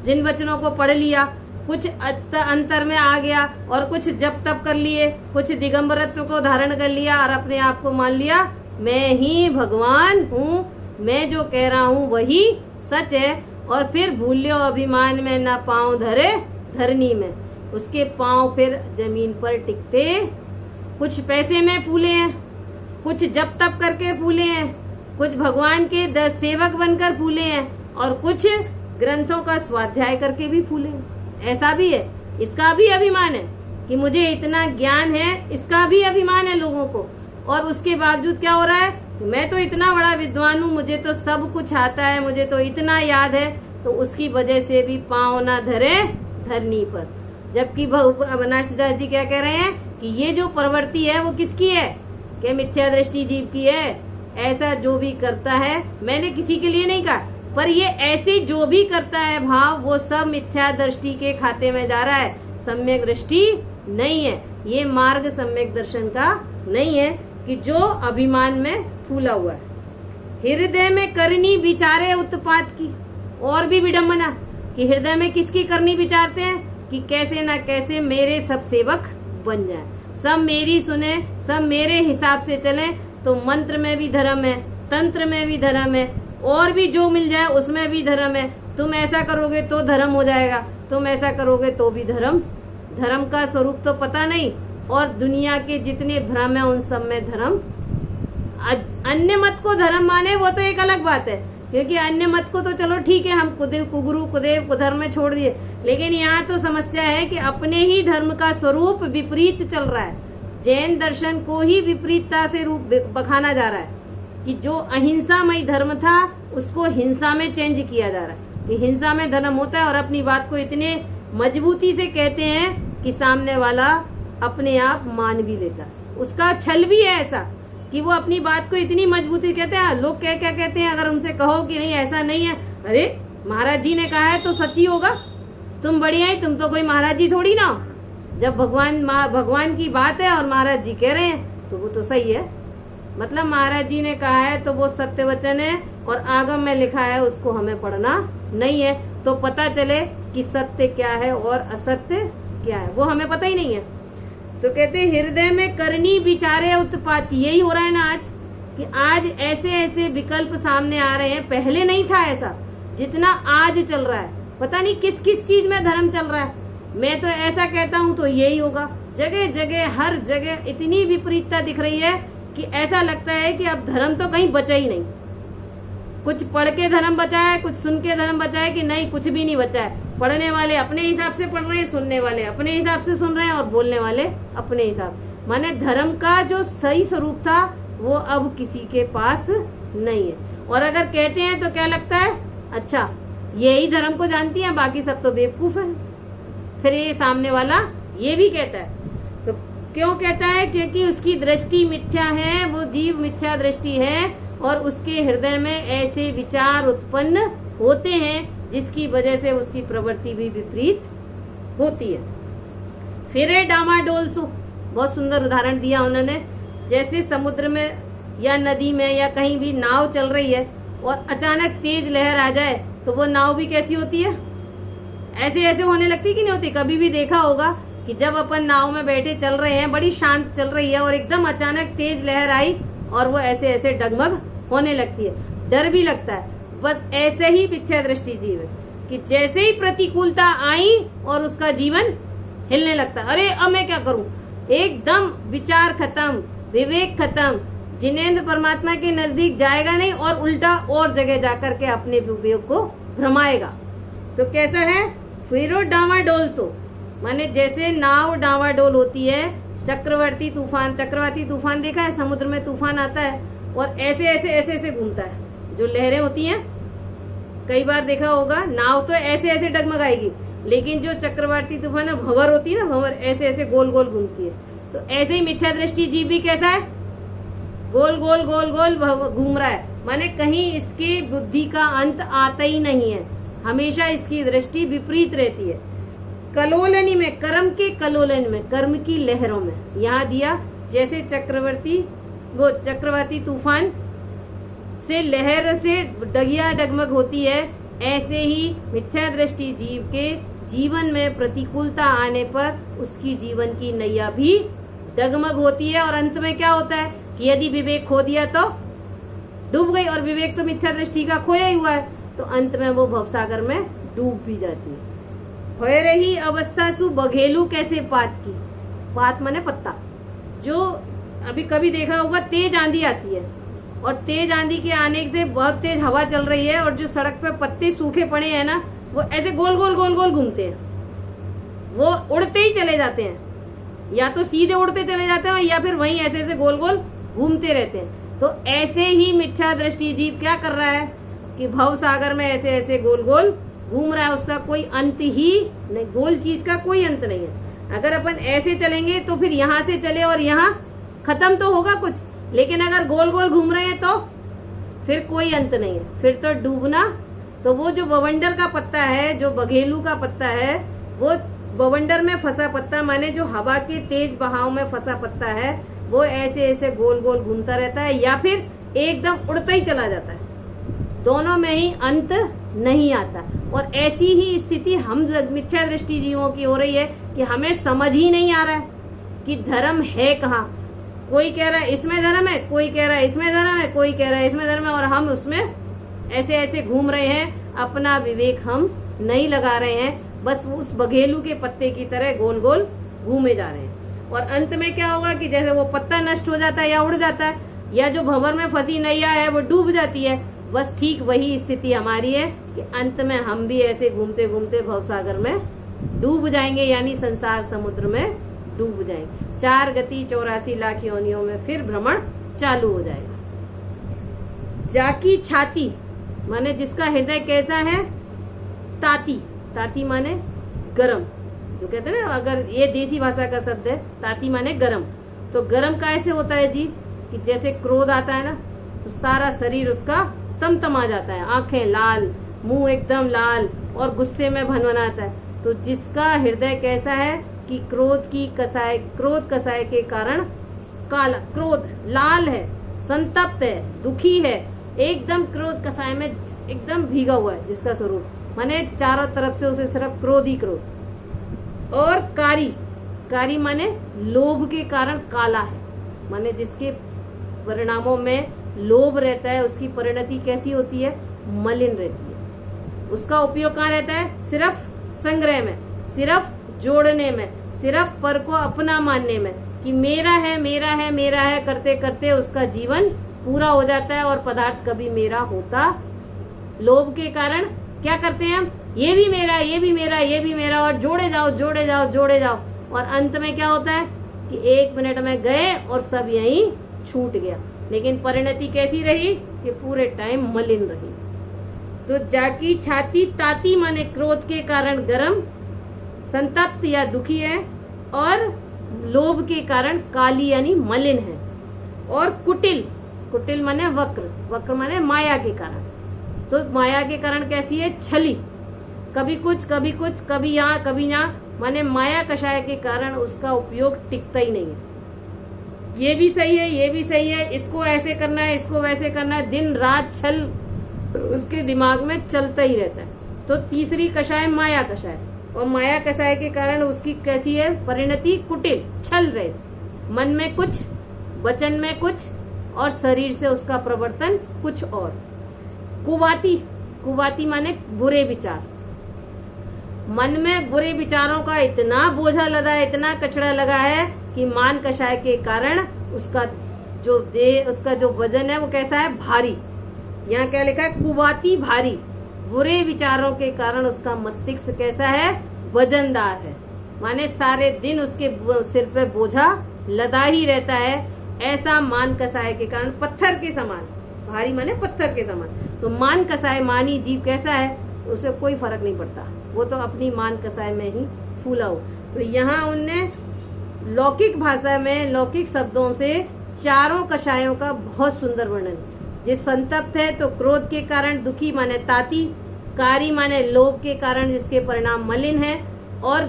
जिन वचनों को पढ़ लिया, कुछ अंतर में आ गया और कुछ जप तप कर लिए, कुछ दिगंबरत्व को धारण कर लिया और अपने आप को मान लिया मैं ही भगवान हूँ, मैं जो कह रहा हूँ वही सच है, और फिर भूल्यो अभिमान में ना पांव धरे धरनी में, उसके पांव फिर जमीन पर टिकते। कुछ पैसे में फूले हैं, कुछ जप तप करके फूले हैं, कुछ भगवान के सेवक बनकर फूले हैं, और कुछ ग्रंथों का स्वाध्याय करके भी फूले हैं। ऐसा भी है, इसका भी अभिमान है कि मुझे इतना ज्ञान है, इसका भी अभिमान है लोगों को। और उसके बावजूद क्या हो रहा है? मैं तो इतना बड़ा विद्वान हूँ, मुझे तो सब कुछ आता है, मुझे तो इतना याद है, तो उसकी वजह से भी पांव ना धरे धरनी पर। जबकि अविनाश दास जी क्या कह रहे हैं कि ये जो प्रवृत्ति है वो किसकी है? कि मिथ्या दृष्टि जीव की है। ऐसा जो भी करता है, मैंने किसी के लिए नहीं कहा, पर ये ऐसे जो भी करता है भाव, वो सब मिथ्या दृष्टि के खाते में जा रहा है, सम्यक दृष्टि नहीं है। ये मार्ग सम्यक दर्शन का नहीं है कि जो अभिमान में फूला हुआ है। हृदय में करनी विचारे उत्पात की, और भी विडम्बना कि हृदय में किसकी करनी विचारते हैं कि कैसे ना कैसे मेरे सब सेवक बन जाए, सब मेरी सुने, सब मेरे हिसाब से चले। तो मंत्र में भी धर्म है, तंत्र में भी धर्म है, और भी जो मिल जाए उसमें भी धर्म है। तुम ऐसा करोगे तो धर्म हो जाएगा, तुम ऐसा करोगे तो भी धर्म। धर्म का स्वरूप तो पता नहीं, और दुनिया के जितने भ्रम है उन सब में धर्म। अन्य मत को धर्म माने वो तो एक अलग बात है, क्योंकि अन्य मत को तो चलो ठीक है, हम कुगुरु कुदेव को धर्म में छोड़ दिए। लेकिन यहाँ तो समस्या है कि अपने ही धर्म का स्वरूप विपरीत चल रहा है। जैन दर्शन को ही विपरीतता से रूप बखाना जा रहा है कि जो अहिंसामय धर्म था उसको हिंसा में चेंज किया जा रहा है कि हिंसा में धर्म होता है, और अपनी बात को इतने मजबूती से कहते हैं कि सामने वाला अपने आप मान भी लेता है। उसका छल भी है ऐसा कि वो अपनी बात को इतनी मजबूती कहते हैं। लोग क्या क्या कहते हैं, अगर उनसे कहो कि नहीं ऐसा नहीं है, अरे महाराज जी ने कहा है तो सच ही होगा, तुम बढ़िया ही, तुम तो कोई महाराज जी थोड़ी ना हो। जब भगवान की बात है और महाराज जी कह रहे हैं तो वो तो सही है, मतलब महाराज जी ने कहा है तो वो सत्य वचन है, और आगम में लिखा है उसको हमें पढ़ना नहीं है, तो पता चले कि सत्य क्या है और असत्य क्या है, वो हमें पता ही नहीं है। तो कहते हृदय में करनी विचारे उत्पात, यही हो रहा है ना आज, कि आज ऐसे ऐसे विकल्प सामने आ रहे हैं, पहले नहीं था ऐसा जितना आज चल रहा है। पता नहीं किस किस चीज में धर्म चल रहा है। मैं तो ऐसा कहता हूँ तो यही होगा, जगह जगह हर जगह इतनी विपरीतता दिख रही है कि ऐसा लगता है कि अब धर्म तो कहीं बचा ही नहीं। कुछ पढ़ के धर्म बचा है, कुछ सुन के धर्म बचा है, कि नहीं कुछ भी नहीं बचा है। पढ़ने वाले अपने हिसाब से पढ़ रहे हैं, सुनने वाले अपने हिसाब से सुन रहे हैं, और बोलने वाले अपने हिसाब। माने धर्म का जो सही स्वरूप था वो अब किसी के पास नहीं है। और अगर कहते हैं तो क्या लगता है, अच्छा यही धर्म को जानती है, बाकी सब तो बेवकूफ है। फिर ये सामने वाला ये भी कहता है, तो क्यों कहता है, क्योंकि उसकी दृष्टि मिथ्या है, वो जीव मिथ्या दृष्टि है, और उसके हृदय में ऐसे विचार उत्पन्न होते हैं जिसकी वजह से उसकी प्रवृत्ति भी विपरीत होती है। फिर डामाडोल सो, बहुत सुंदर उदाहरण दिया उन्होंने। जैसे समुद्र में या नदी में या कहीं भी नाव चल रही है और अचानक तेज लहर आ जाए तो वो नाव भी कैसी होती है, ऐसे ऐसे होने लगती कि नहीं होती। कभी भी देखा होगा कि जब अपन नाव में बैठे चल रहे हैं, बड़ी शांत चल रही है, और एकदम अचानक तेज लहर आई और वो ऐसे ऐसे डगमग होने लगती है, डर भी लगता है। बस ऐसे ही मिथ्या दृष्टि जीव है कि जैसे ही प्रतिकूलता आई और उसका जीवन हिलने लगता है, अरे अब मैं क्या करूं, एकदम विचार खत्म, विवेक खत्म, जिनेंद्र परमात्मा के नजदीक जाएगा नहीं, और उल्टा और जगह जाकर के अपने विवेक को भ्रमाएगा। तो कैसा है, फिर डामाडोल सो, माने जैसे नाव डामाडोल होती है। चक्रवर्ती तूफान देखा है, समुद्र में तूफान आता है और ऐसे ऐसे घूमता है, जो लहरें होती हैं, कई बार देखा होगा। नाव तो ऐसे ऐसे डगमगाएगी, लेकिन जो चक्रवर्ती तूफान है, भंवर होती है ना, भंवर ऐसे ऐसे गोल गोल घूमती है। तो ऐसे ही मिथ्या दृष्टि जीव भी कैसा है, गोल गोल गोल गोल घूम रहा है, माने कहीं इसकी बुद्धि का अंत आता ही नहीं है, हमेशा इसकी दृष्टि विपरीत रहती है। कलोलनी में, कर्म के कलोलन में, कर्म की लहरों में, यहाँ दिया जैसे चक्रवाती तूफान से लहर से डगिया डगमग होती है, ऐसे ही मिथ्या दृष्टि जीव के जीवन में प्रतिकूलता आने पर उसकी जीवन की नैया भी डगमग होती है। और अंत में क्या होता है कि यदि विवेक खो दिया तो डूब गई, और विवेक तो मिथ्या दृष्टि का खोया ही हुआ है, तो अंत में वो भवसागर में डूब भी जाती है। होए रही अवस्था सु बघेलू कैसे पात की, पात माने पत्ता, जो अभी कभी देखा होगा तेज आंधी आती है, और तेज आंधी के आने से बहुत तेज हवा चल रही है, और जो सड़क पे पत्ते सूखे पड़े हैं ना, वो ऐसे गोल गोल गोल गोल घूमते हैं, वो उड़ते ही चले जाते हैं, या तो सीधे उड़ते चले जाते हैं या फिर वहीं ऐसे ऐसे गोल गोल घूमते रहते हैं। तो ऐसे ही मिथ्या दृष्टि जीव क्या कर रहा है कि भव सागर में ऐसे ऐसे गोल गोल घूम रहा है, उसका कोई अंत ही नहीं, गोल चीज का कोई अंत नहीं है। अगर अपन ऐसे चलेंगे तो फिर यहाँ से चले और यहाँ खत्म तो होगा कुछ, लेकिन अगर गोल गोल घूम रहे हैं तो फिर कोई अंत नहीं है, फिर तो डूबना। तो वो जो बवंडर का पत्ता है, जो बघेलू का पत्ता है, वो बवंडर में फंसा पत्ता, माने जो हवा के तेज बहाव में फंसा पत्ता है, वो ऐसे ऐसे गोल गोल घूमता रहता है, या फिर एकदम उड़ता ही चला जाता है, दोनों में ही अंत नहीं आता। और ऐसी ही स्थिति हम मिथ्या दृष्टि जीवों की हो रही है कि हमें समझ ही नहीं आ रहा है कि धर्म है कहाँ। कोई कह रहा है इसमें धर्म है, कोई कह रहा है इसमें धर्म है, कोई कह रहा है इसमें धर्म है, और हम उसमें ऐसे ऐसे घूम रहे हैं, अपना विवेक हम नहीं लगा रहे हैं, बस उस बघेलू के पत्ते की तरह गोल गोल घूमे जा रहे हैं। और अंत में क्या होगा कि जैसे वो पत्ता नष्ट हो जाता है या उड़ जाता है, या जो भंवर में फंसी नैया है वो डूब जाती है, बस ठीक वही स्थिति हमारी है कि अंत में हम भी ऐसे घूमते घूमते भवसागर में डूब जाएंगे, यानी संसार समुद्र में डूब जाएंगे। 4 गति 84 लाख योनियों में फिर भ्रमण चालू हो जाएगा। जाकी छाती माने जिसका हृदय कैसा है, ताती, ताती माने गरम, जो कहते हैं ना, अगर ये देसी भाषा का शब्द है, ताती माने गरम। तो गरम कैसे होता है जी, कि जैसे क्रोध आता है ना, तो सारा शरीर उसका तमतमा जाता है, आंखें लाल, मुंह एकदम लाल, और गुस्से में भनभनाता है। तो जिसका हृदय कैसा है कि क्रोध कसाय के कारण काला, क्रोध लाल है, संतप्त है, दुखी है, एकदम क्रोध कसाय में एकदम भीगा हुआ है जिसका स्वरूप, माने चारों तरफ से उसे सिर्फ क्रोध ही क्रोध। और कारी, कारी माने लोभ के कारण काला है, माने जिसके परिणामों में लोभ रहता है उसकी परिणति कैसी होती है, मलिन रहती है। उसका उपयोग कहाँ रहता है, सिर्फ संग्रह में, सिर्फ जोड़ने में, सिर्फ पर को अपना मानने में कि मेरा है मेरा है मेरा है करते करते उसका जीवन पूरा हो जाता है और पदार्थ कभी मेरा होता। लोभ के कारण क्या करते हैं हम, ये भी मेरा ये भी मेरा ये भी मेरा, और जोड़े जाओ जोड़े जाओ जोड़े जाओ, और अंत में क्या होता है कि 1 मिनट में गए और सब यहीं छूट गया। लेकिन परिणति कैसी रही कि पूरे टाइम मलिन रही। तो जाकी छाती ताती माने क्रोध के कारण गरम, संतप्त या दुखी है, और लोभ के कारण काली यानी मलिन है। और कुटिल, कुटिल माने वक्र, वक्र माने माया के कारण। तो माया के कारण कैसी है, छली, कभी कुछ कभी कुछ, कभी यहाँ कभी यहाँ, माने माया कषाय के कारण उसका उपयोग टिकता ही नहीं है। ये भी सही है ये भी सही है, इसको ऐसे करना है इसको वैसे करना है, दिन रात छल उसके दिमाग में चलता ही रहता है। तो तीसरी कषाय माया कषाय, और माया कषाय के कारण उसकी कैसी है परिणति, कुटिल, छल रहे, मन में कुछ, वचन में कुछ, और शरीर से उसका प्रवर्तन कुछ और। कुवाती, कुवाती माने बुरे विचार, मन में बुरे विचारों का इतना बोझा लगा है, इतना कचड़ा लगा है कि मान कषाय के कारण उसका जो देह, उसका जो वजन है वो कैसा है, भारी। यहाँ क्या लिखा है, कुवाती भारी, बुरे विचारों के कारण उसका मस्तिष्क कैसा है, वजनदार है, माने सारे दिन उसके सिर पे बोझा लदा ही रहता है। ऐसा मान कसाय के कारण पत्थर के समान, भारी माने पत्थर के समान। तो मान कसाय, मानी जीव कैसा है, उसे कोई फर्क नहीं पड़ता, वो तो अपनी मान कसाय में ही फूला हो। तो यहाँ उनने लौकिक भाषा में लौकिक शब्दों से चारों कषायों का बहुत सुंदर वर्णन। जिस संतप्त है तो क्रोध के कारण दुखी माने ताती, कारी माने लोभ के कारण जिसके परिणाम मलिन है, और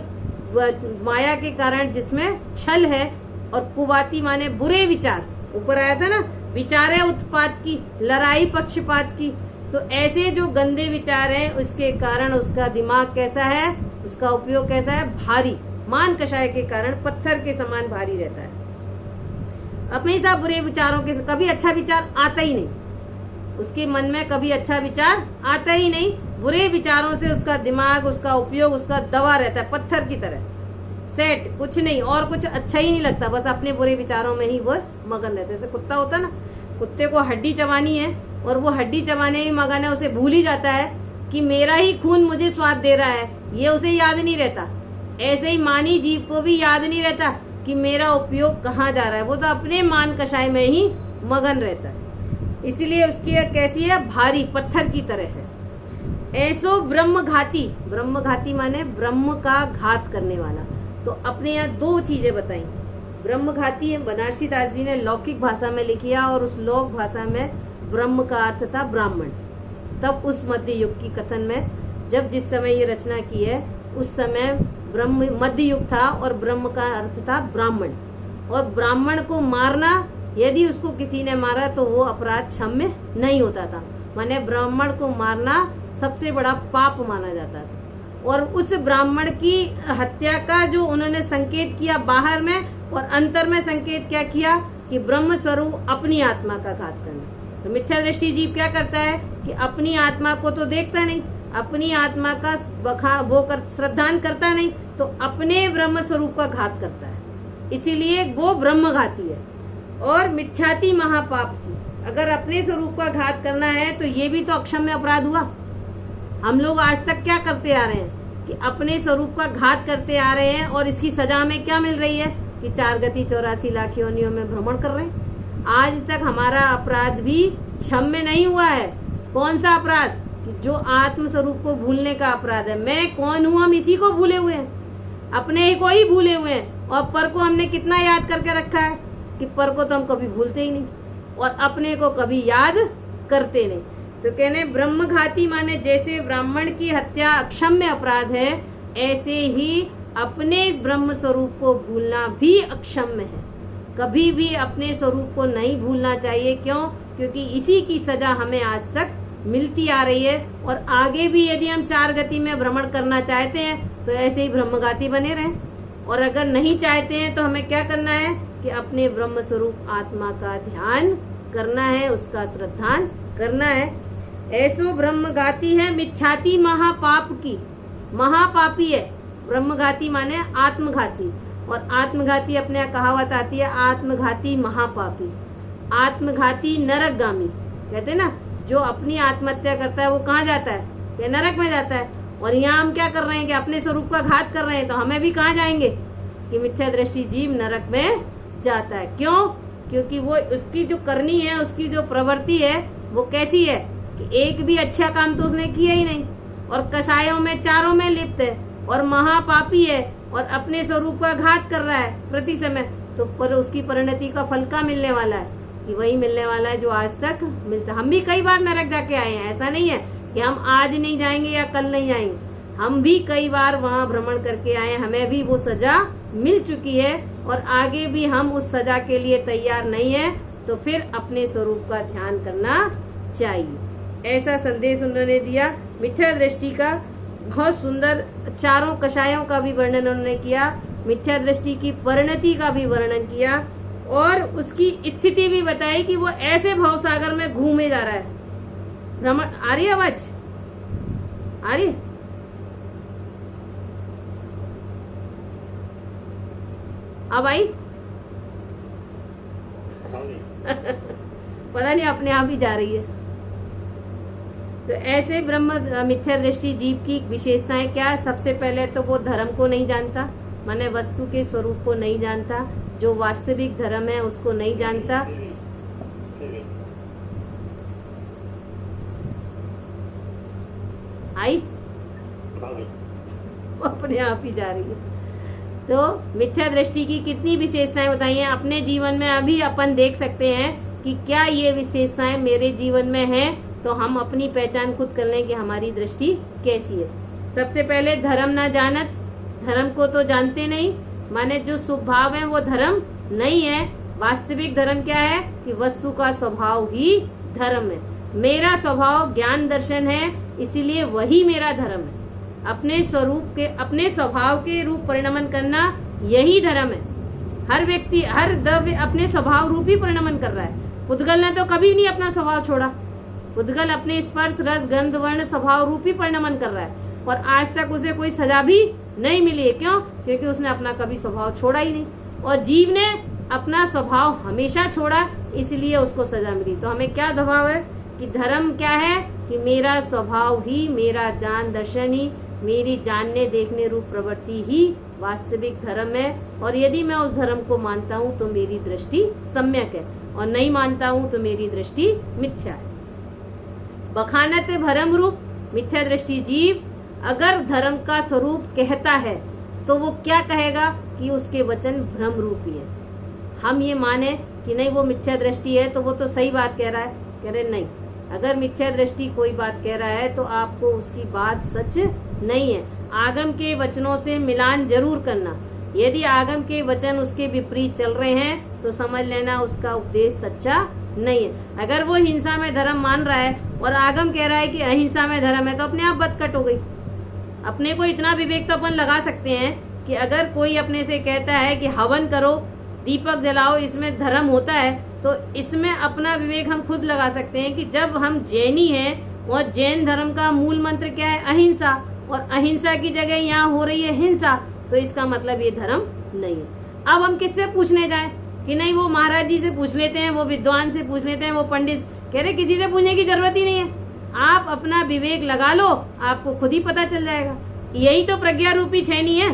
माया के कारण जिसमें छल है, और कुवाती माने बुरे विचार। ऊपर आया था ना, विचार है उत्पात की, लड़ाई पक्षपात की। तो ऐसे जो गंदे विचार हैं उसके कारण उसका दिमाग कैसा है, उसका उपयोग कैसा है, भारी, मान कषाय के कारण पत्थर के समान भारी रहता है। हमेशा बुरे विचारों के, कभी अच्छा विचार आता ही नहीं उसके मन में, कभी अच्छा विचार आता ही नहीं। बुरे विचारों से उसका दिमाग, उसका उपयोग, उसका दवा रहता है पत्थर की तरह सेट, कुछ नहीं, और कुछ अच्छा ही नहीं लगता, बस अपने बुरे विचारों में ही वो मगन रहता है। जैसे कुत्ता होता ना, कुत्ते को हड्डी चबानी है और वो हड्डी चबाने में मगन है, उसे भूल ही जाता है कि मेरा ही खून मुझे स्वाद दे रहा है, ये उसे याद नहीं रहता। ऐसे ही मानी जीव को भी याद नहीं रहता कि मेरा उपयोग कहाँ जा रहा है, वो तो अपने मान कषाय में ही मगन रहता है। इसलिए उसकी कैसी है, भारी, पत्थर की तरह है। ऐसो ब्रह्मघाती, ब्रह्मघाती माने ब्रह्म का घात करने वाला। तो अपने यहाँ 2 चीजें बताई। ब्रह्मघाती बनारसी दास जी ने लौकिक भाषा में लिखी, और उस लोक भाषा में ब्रह्म का अर्थ था ब्राह्मण। तब उस मध्य युग की कथन में, जब जिस समय ये रचना की है उस समय ब्रह्म मध्य युग था, और ब्रह्म का अर्थ था ब्राह्मण। और ब्राह्मण को मारना, यदि उसको किसी ने मारा तो वो अपराध क्षम्य नहीं होता था, माने ब्राह्मण को मारना सबसे बड़ा पाप माना जाता था। और उस ब्राह्मण की हत्या का जो उन्होंने संकेत किया बाहर में, और अंतर में संकेत क्या किया कि ब्रह्म स्वरूप अपनी आत्मा का घात करना। तो मिथ्या दृष्टि जीव क्या करता है कि अपनी आत्मा को तो देखता नहीं, अपनी आत्मा का श्रद्धान करता नहीं, तो अपने ब्रह्म स्वरूप का घात करता है, इसीलिए वो ब्रह्मघाती है। और मिथ्याति महापाप की, अगर अपने स्वरूप का घात करना है तो ये भी तो अक्षम्य अपराध हुआ। हम लोग आज तक क्या करते आ रहे हैं कि अपने स्वरूप का घात करते आ रहे हैं, और इसकी सजा में क्या मिल रही है कि 4 गति 84 लाख योनियों में भ्रमण कर रहे हैं। आज तक हमारा अपराध भी क्षम्य नहीं हुआ है। कौन सा अपराध, कि जो आत्म स्वरूप को भूलने का अपराध है। मैं कौन हूँ, हम इसी को भूले हुए हैं, अपने ही को ही भूले हुए हैं। और पर को हमने कितना याद करके रखा है कि पर को तो हम कभी भूलते ही नहीं, और अपने को कभी याद करते नहीं। तो कहने ब्रह्मघाती माने जैसे ब्राह्मण की हत्या अक्षम्य अपराध है, ऐसे ही अपने इस ब्रह्म स्वरूप को भूलना भी अक्षम्य है। कभी भी अपने स्वरूप को नहीं भूलना चाहिए। क्यों? क्योंकि इसी की सजा हमें आज तक मिलती आ रही है, और आगे भी यदि हम 4 गति में भ्रमण करना चाहते हैं तो ऐसे ही ब्रह्मगाती बने रहें। और अगर नहीं चाहते हैं तो हमें क्या करना है कि अपने ब्रह्म स्वरूप आत्मा का ध्यान करना है, उसका श्रद्धान करना है। ऐसो ब्रह्मगाती है मिथ्याती महापाप की, महापापी है। ब्रह्मघाती माने आत्मघाती, और आत्मघाती अपने यहाँ कहावत आती है आत्मघाती महापापी, आत्मघाती नरकगामी। कहते ना, जो अपनी आत्महत्या करता है वो कहाँ जाता है? ये नरक में जाता है। और यहाँ हम क्या कर रहे हैं कि अपने स्वरूप का घात कर रहे हैं, तो हमें भी कहाँ जाएंगे कि मिथ्या दृष्टि जीव नरक में जाता है। क्यों? क्योंकि वो उसकी जो करनी है, उसकी जो प्रवृत्ति है वो कैसी है कि एक भी अच्छा काम तो उसने किया ही नहीं, और कसायों में चारों में लिप्त है, और महापापी है, और अपने स्वरूप का घात कर रहा है प्रति समय। तो पर उसकी परिणति का फल का मिलने वाला है कि वही मिलने वाला है जो आज तक मिलता। हम भी कई बार नरक जाके आए हैं, ऐसा नहीं है कि हम आज नहीं जाएंगे या कल नहीं जाएंगे। हम भी कई बार वहाँ भ्रमण करके आए, हमें भी वो सजा मिल चुकी है, और आगे भी हम उस सजा के लिए तैयार नहीं है, तो फिर अपने स्वरूप का ध्यान करना चाहिए। ऐसा संदेश उन्होंने दिया। मिथ्या दृष्टि का बहुत सुंदर 4 कषायों का भी वर्णन उन्होंने किया, मिथ्या दृष्टि की परिणति का भी वर्णन किया, और उसकी स्थिति भी बताई कि वो ऐसे भवसागर में घूमे जा रहा है। भ्रमण आ रही है? आवाज आ रही है? अब आई? पता नहीं, अपने आप ही जा रही है। तो ऐसे ब्रह्म मिथ्या दृष्टि जीव की विशेषताएं क्या? सबसे पहले तो वो धर्म को नहीं जानता, माने वस्तु के स्वरूप को नहीं जानता, जो वास्तविक धर्म है उसको नहीं जानता। आई? अपने आप ही जा रही है। तो मिथ्या दृष्टि की कितनी विशेषताएं बताई हैं अपने जीवन में, अभी अपन देख सकते हैं कि क्या ये विशेषताएं मेरे जीवन में हैं, तो हम अपनी पहचान खुद कर लें कि हमारी दृष्टि कैसी है। सबसे पहले धर्म ना जानत, धर्म को तो जानते नहीं, माने जो स्वभाव है वो धर्म नहीं है। वास्तविक धर्म क्या है कि वस्तु का स्वभाव ही धर्म है। मेरा स्वभाव ज्ञान दर्शन है, इसीलिए वही मेरा धर्म है। अपने स्वरूप के, अपने स्वभाव के रूप परिणमन करना यही धर्म है। हर व्यक्ति, हर द्रव्य अपने स्वभाव रूप ही परिणमन कर रहा है। पुद्गल ने तो कभी नहीं अपना स्वभाव छोड़ा। पुद्गल अपने स्पर्श रस गंध वर्ण स्वभाव रूप ही परिणमन कर रहा है, और आज तक उसे कोई सजा भी नहीं मिली है। क्यों? क्योंकि उसने अपना कभी स्वभाव छोड़ा ही नहीं, और जीव ने अपना स्वभाव हमेशा छोड़ा, इसलिए उसको सजा मिली। तो हमें क्या स्वभाव है कि धर्म क्या है कि मेरा स्वभाव ही, मेरा जान दर्शन ही, मेरी जानने देखने रूप प्रवृत्ति ही वास्तविक धर्म है। और यदि मैं उस धर्म को मानता हूँ तो मेरी दृष्टि सम्यक है, और नहीं मानता हूँ तो मेरी दृष्टि मिथ्या है। बखानत भरम रूप मिथ्या दृष्टि जीव अगर धर्म का स्वरूप कहता है तो वो क्या कहेगा कि उसके वचन भ्रम रूपी है। हम ये माने कि नहीं वो मिथ्या दृष्टि है तो वो तो सही बात कह रहा है, कह रहे नहीं, अगर मिथ्या दृष्टि कोई बात कह रहा है तो आपको उसकी बात सच नहीं है। आगम के वचनों से मिलान जरूर करना। यदि आगम के वचन उसके विपरीत चल रहे हैं तो समझ लेना उसका उपदेश सच्चा नहीं है। अगर वो हिंसा में धर्म मान रहा है और आगम कह रहा है कि अहिंसा में धर्म है, तो अपने आप बदकट हो गई। अपने को इतना विवेक तो अपन लगा सकते हैं कि अगर कोई अपने से कहता है कि हवन करो, दीपक जलाओ, इसमें धर्म होता है, तो इसमें अपना विवेक हम खुद लगा सकते हैं कि जब हम जैनी हैं और जैन धर्म का मूल मंत्र क्या है, अहिंसा, और अहिंसा की जगह यहाँ हो रही है हिंसा, तो इसका मतलब ये धर्म नहीं है। अब हम किससे पूछने जाएं कि नहीं, वो महाराज जी से पूछ लेते हैं, वो विद्वान से पूछ लेते हैं, वो पंडित, कह रहे किसी से पूछने की जरूरत ही नहीं है। आप अपना विवेक लगा लो, आपको खुद ही पता चल जाएगा। यही तो प्रज्ञा रूपी छैनी है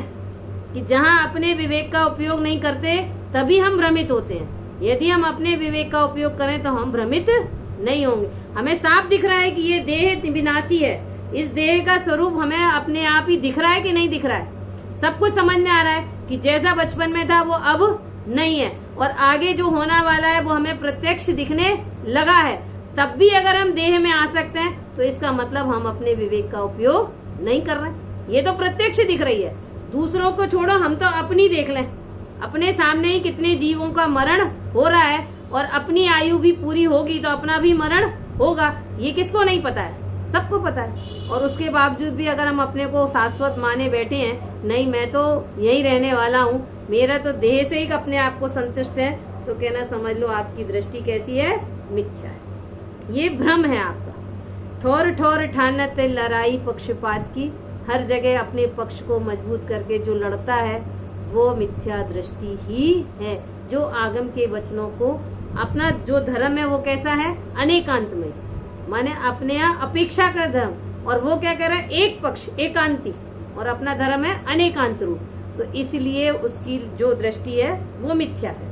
कि जहाँ अपने विवेक का उपयोग नहीं करते तभी हम भ्रमित होते हैं। यदि हम अपने विवेक का उपयोग करें तो हम भ्रमित नहीं होंगे। हमें साफ दिख रहा है कि ये देह विनाशी है, इस देह का स्वरूप हमें अपने आप ही दिख रहा है कि नहीं दिख रहा है। सब कुछ समझ में आ रहा है कि जैसा बचपन में था वो अब नहीं है, और आगे जो होने वाला है वो हमें प्रत्यक्ष दिखने लगा है। तब भी अगर हम देह में आ सकते हैं तो इसका मतलब हम अपने विवेक का उपयोग नहीं कर रहे हैं। ये तो प्रत्यक्ष दिख रही है, दूसरों को छोड़ो, हम तो अपनी देख लें। अपने सामने ही कितने जीवों का मरण हो रहा है और अपनी आयु भी पूरी होगी तो अपना भी मरण होगा। ये किसको नहीं पता है? सबको पता है। और उसके बावजूद भी अगर हम अपने को शाश्वत माने बैठे हैं, नहीं मैं तो यही रहने वाला हूँ, मेरा तो देह से ही अपने आप को संतुष्ट है, तो कहना समझ लो आपकी दृष्टि कैसी है? मिथ्या है। ये भ्रम है आपका। ठोर ठोर ठानत लड़ाई पक्षपात की, हर जगह अपने पक्ष को मजबूत करके जो लड़ता है वो मिथ्या दृष्टि ही है। जो आगम के वचनों को, अपना जो धर्म है वो कैसा है? अनेकांत में, माने अपने यहाँ अपेक्षा का धर्म, और वो क्या कह रहा है? एक पक्ष एकांती, और अपना धर्म है अनेकांत रूप। तो इसलिए उसकी जो दृष्टि है वो मिथ्या है।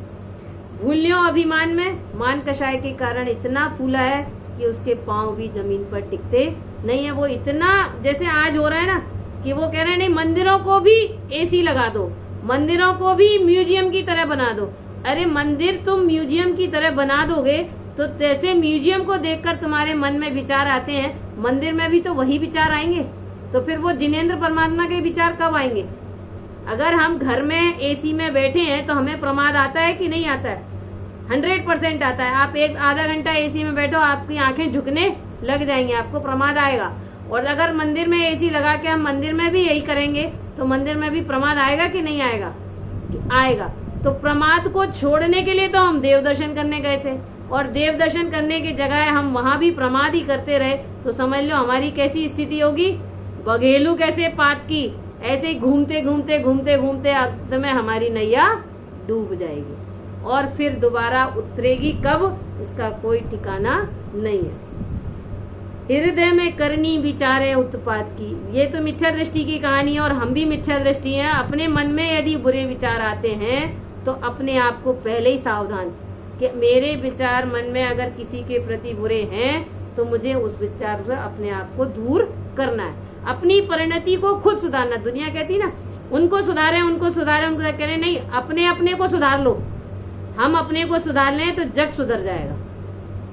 भूल्यों अभिमान में मान कषाय के कारण इतना फूला है कि उसके पांव भी जमीन पर टिकते नहीं है। वो इतना, जैसे आज हो रहा है ना कि वो कह रहे हैं नहीं मंदिरों को भी एसी लगा दो, मंदिरों को भी म्यूजियम की तरह बना दो। अरे मंदिर तुम म्यूजियम की तरह बना दोगे तो जैसे म्यूजियम को देखकर तुम्हारे मन में विचार आते हैं, मंदिर में भी तो वही विचार आएंगे। तो फिर वो जिनेंद्र परमात्मा के विचार कब आएंगे? अगर हम घर में एसी में बैठे हैं तो हमें प्रमाद आता है कि नहीं आता है? 100% आता है। आप एक आधा घंटा एसी में बैठो, आपकी आंखें झुकने लग जाएंगी, आपको प्रमाद आएगा। और अगर मंदिर में एसी लगा के हम मंदिर में भी यही करेंगे तो मंदिर में भी प्रमाद आएगा कि नहीं आएगा? आएगा। तो प्रमाद को छोड़ने के लिए तो हम देव दर्शन करने गए थे, और देव दर्शन करने की जगह हम वहां भी प्रमाद ही करते रहे, तो समझ लो हमारी कैसी स्थिति होगी? बघेलू कैसे पात की, ऐसे ही घूमते घूमते घूमते घूमते अंत में हमारी नैया डूब जाएगी और फिर दोबारा उतरेगी कब, इसका कोई ठिकाना नहीं है। हृदय में करनी विचारे उत्पात की, ये तो मिथ्या दृष्टि की कहानी है और हम भी मिथ्या दृष्टि हैं। अपने मन में यदि बुरे विचार आते हैं तो अपने आप को पहले ही सावधान कि मेरे विचार मन में अगर किसी के प्रति बुरे हैं तो मुझे उस विचार से अपने आप को दूर करना है। अपनी परिणति को खुद सुधारना। दुनिया कहती है ना उनको सुधारे उनको सुधारे, उनको कह रहे नहीं, अपने अपने को सुधार लो। हम अपने को सुधार लें तो जग सुधर जाएगा।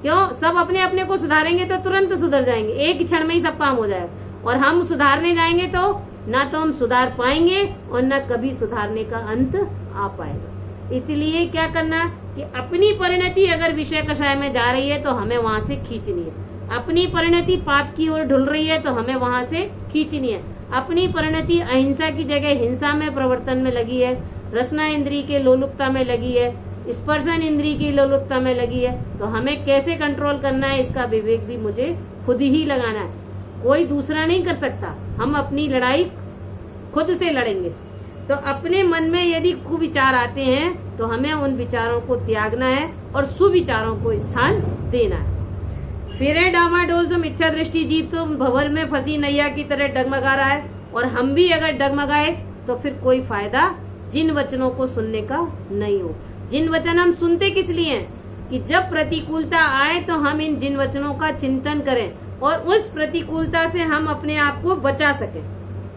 क्यों? सब अपने अपने को सुधारेंगे तो तुरंत सुधर जाएंगे, एक क्षण में ही सब काम हो जाएगा। और हम सुधारने जाएंगे तो ना तो हम सुधार पाएंगे और ना कभी सुधारने का अंत आ पाएगा। इसलिए क्या करना कि अपनी परिणति अगर विषय कषाय में जा रही है तो हमें वहां से खींचनी है। अपनी परिणति पाप की ओर ढुल रही है तो हमें वहां से खींचनी है। अपनी परिणति अहिंसा की जगह हिंसा में प्रवर्तन में लगी है, रसना इंद्री के लोलुपता में लगी है, स्पर्शन इंद्री की लोलुपता में लगी है, तो हमें कैसे कंट्रोल करना है इसका विवेक भी मुझे खुद ही लगाना है। कोई दूसरा नहीं कर सकता। हम अपनी लड़ाई खुद से लड़ेंगे। तो अपने मन में यदि कुविचार आते हैं तो हमें उन विचारों को त्यागना है और सुविचारों को स्थान देना है। फिर डामाडोल जो मिथ्या दृष्टि जीव तो भंवर में फंसी नैया की तरह डगमगा रहा है, और हम भी अगर डगमगाए तो फिर कोई फायदा जिन वचनों को सुनने का नहीं हो। जिन वचन हम सुनते किस लिए हैं कि जब प्रतिकूलता आए तो हम इन जिन वचनों का चिंतन करें और उस प्रतिकूलता से हम अपने आप को बचा सकें।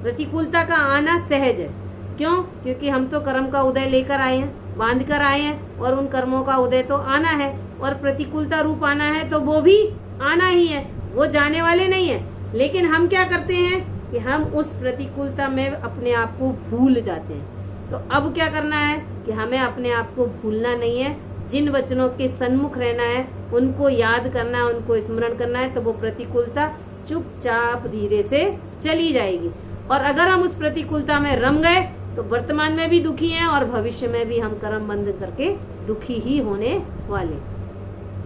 प्रतिकूलता का आना सहज है। क्यों? क्योंकि हम तो कर्म का उदय लेकर आए हैं, बांध कर आए हैं, और उन कर्मों का उदय तो आना है, और प्रतिकूलता रूप आना है तो वो भी आना ही है, वो जाने वाले नहीं है। लेकिन हम क्या करते हैं कि हम उस प्रतिकूलता में अपने आप को भूल जाते हैं। तो अब क्या करना है कि हमें अपने आप को भूलना नहीं है, जिन वचनों के सन्मुख रहना है, उनको याद करना है, उनको स्मरण करना है, तो वो प्रतिकूलता चुपचाप धीरे से चली जाएगी। और अगर हम उस प्रतिकूलता में रम गए तो वर्तमान में भी दुखी हैं और भविष्य में भी हम कर्म बंद करके दुखी ही होने वाले।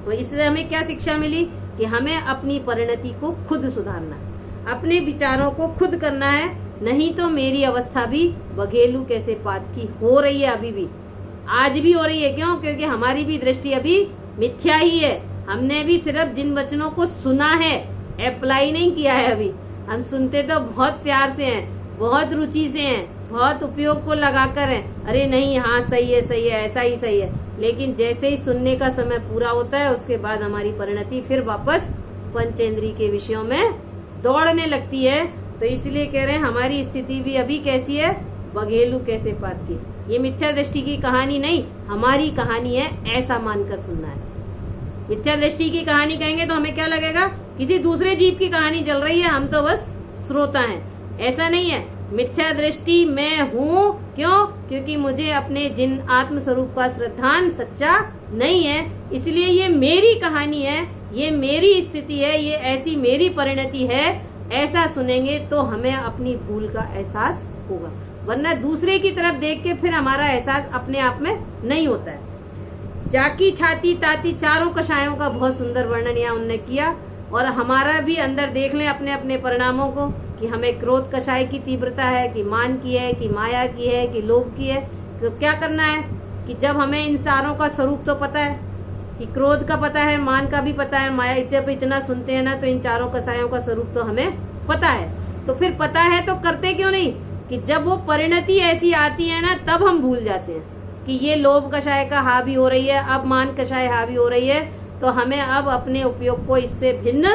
तो इससे हमें क्या शिक्षा मिली कि हमें अपनी परिणति को खुद सुधारना है, अपने विचारों को खुद करना है, नहीं तो मेरी अवस्था भी बघेलू कैसे पात की हो रही है, अभी भी आज भी हो रही है। क्यों? क्योंकि हमारी भी दृष्टि अभी मिथ्या ही है। हमने भी सिर्फ जिन वचनों को सुना है, अप्लाई नहीं किया है। अभी हम सुनते तो बहुत प्यार से हैं, बहुत रुचि से हैं, बहुत उपयोग को लगाकर हैं, अरे नहीं हाँ सही है ऐसा ही सही है। लेकिन जैसे ही सुनने का समय पूरा होता है उसके बाद हमारी परिणति फिर वापस पंचेंद्री के विषयों में दौड़ने लगती है। तो इसलिए कह रहे हैं हमारी स्थिति भी अभी कैसी है, बघेलू कैसे पात की। ये मिथ्या दृष्टि की कहानी नहीं, हमारी कहानी है, ऐसा मानकर सुनना है। मिथ्या दृष्टि की कहानी कहेंगे तो हमें क्या लगेगा, किसी दूसरे जीव की कहानी चल रही है, हम तो बस श्रोता हैं। ऐसा नहीं है, मिथ्या दृष्टि मैं हूँ। क्यों? क्योंकि मुझे अपने जिन आत्म स्वरूप का श्रद्धान सच्चा नहीं है, इसलिए ये मेरी कहानी है, ये मेरी स्थिति है, ये ऐसी मेरी परिणति है। ऐसा सुनेंगे तो हमें अपनी भूल का एहसास होगा, वरना दूसरे की तरफ देख के फिर हमारा एहसास अपने आप में नहीं होता है। जाकी छाती ताती चारों कषायों का बहुत सुंदर वर्णन यहाँ उन्होंने किया। और हमारा भी अंदर देख लें अपने अपने परिणामों को कि हमें क्रोध कषाय की तीव्रता है कि मान की है कि माया की है कि लोभ की है। तो क्या करना है कि जब हमें इन सारों का स्वरूप तो पता है कि क्रोध का पता है, मान का भी पता है, माया इतना सुनते हैं ना, तो इन चारों कषायों का स्वरूप तो हमें पता है। तो फिर पता है तो करते क्यों नहीं कि जब वो परिणति ऐसी आती है ना, तब हम भूल जाते हैं कि ये लोभ कषाय का हावी हो रही है, अब मान कषाय हावी हो रही है, तो हमें अब अपने उपयोग को इससे भिन्न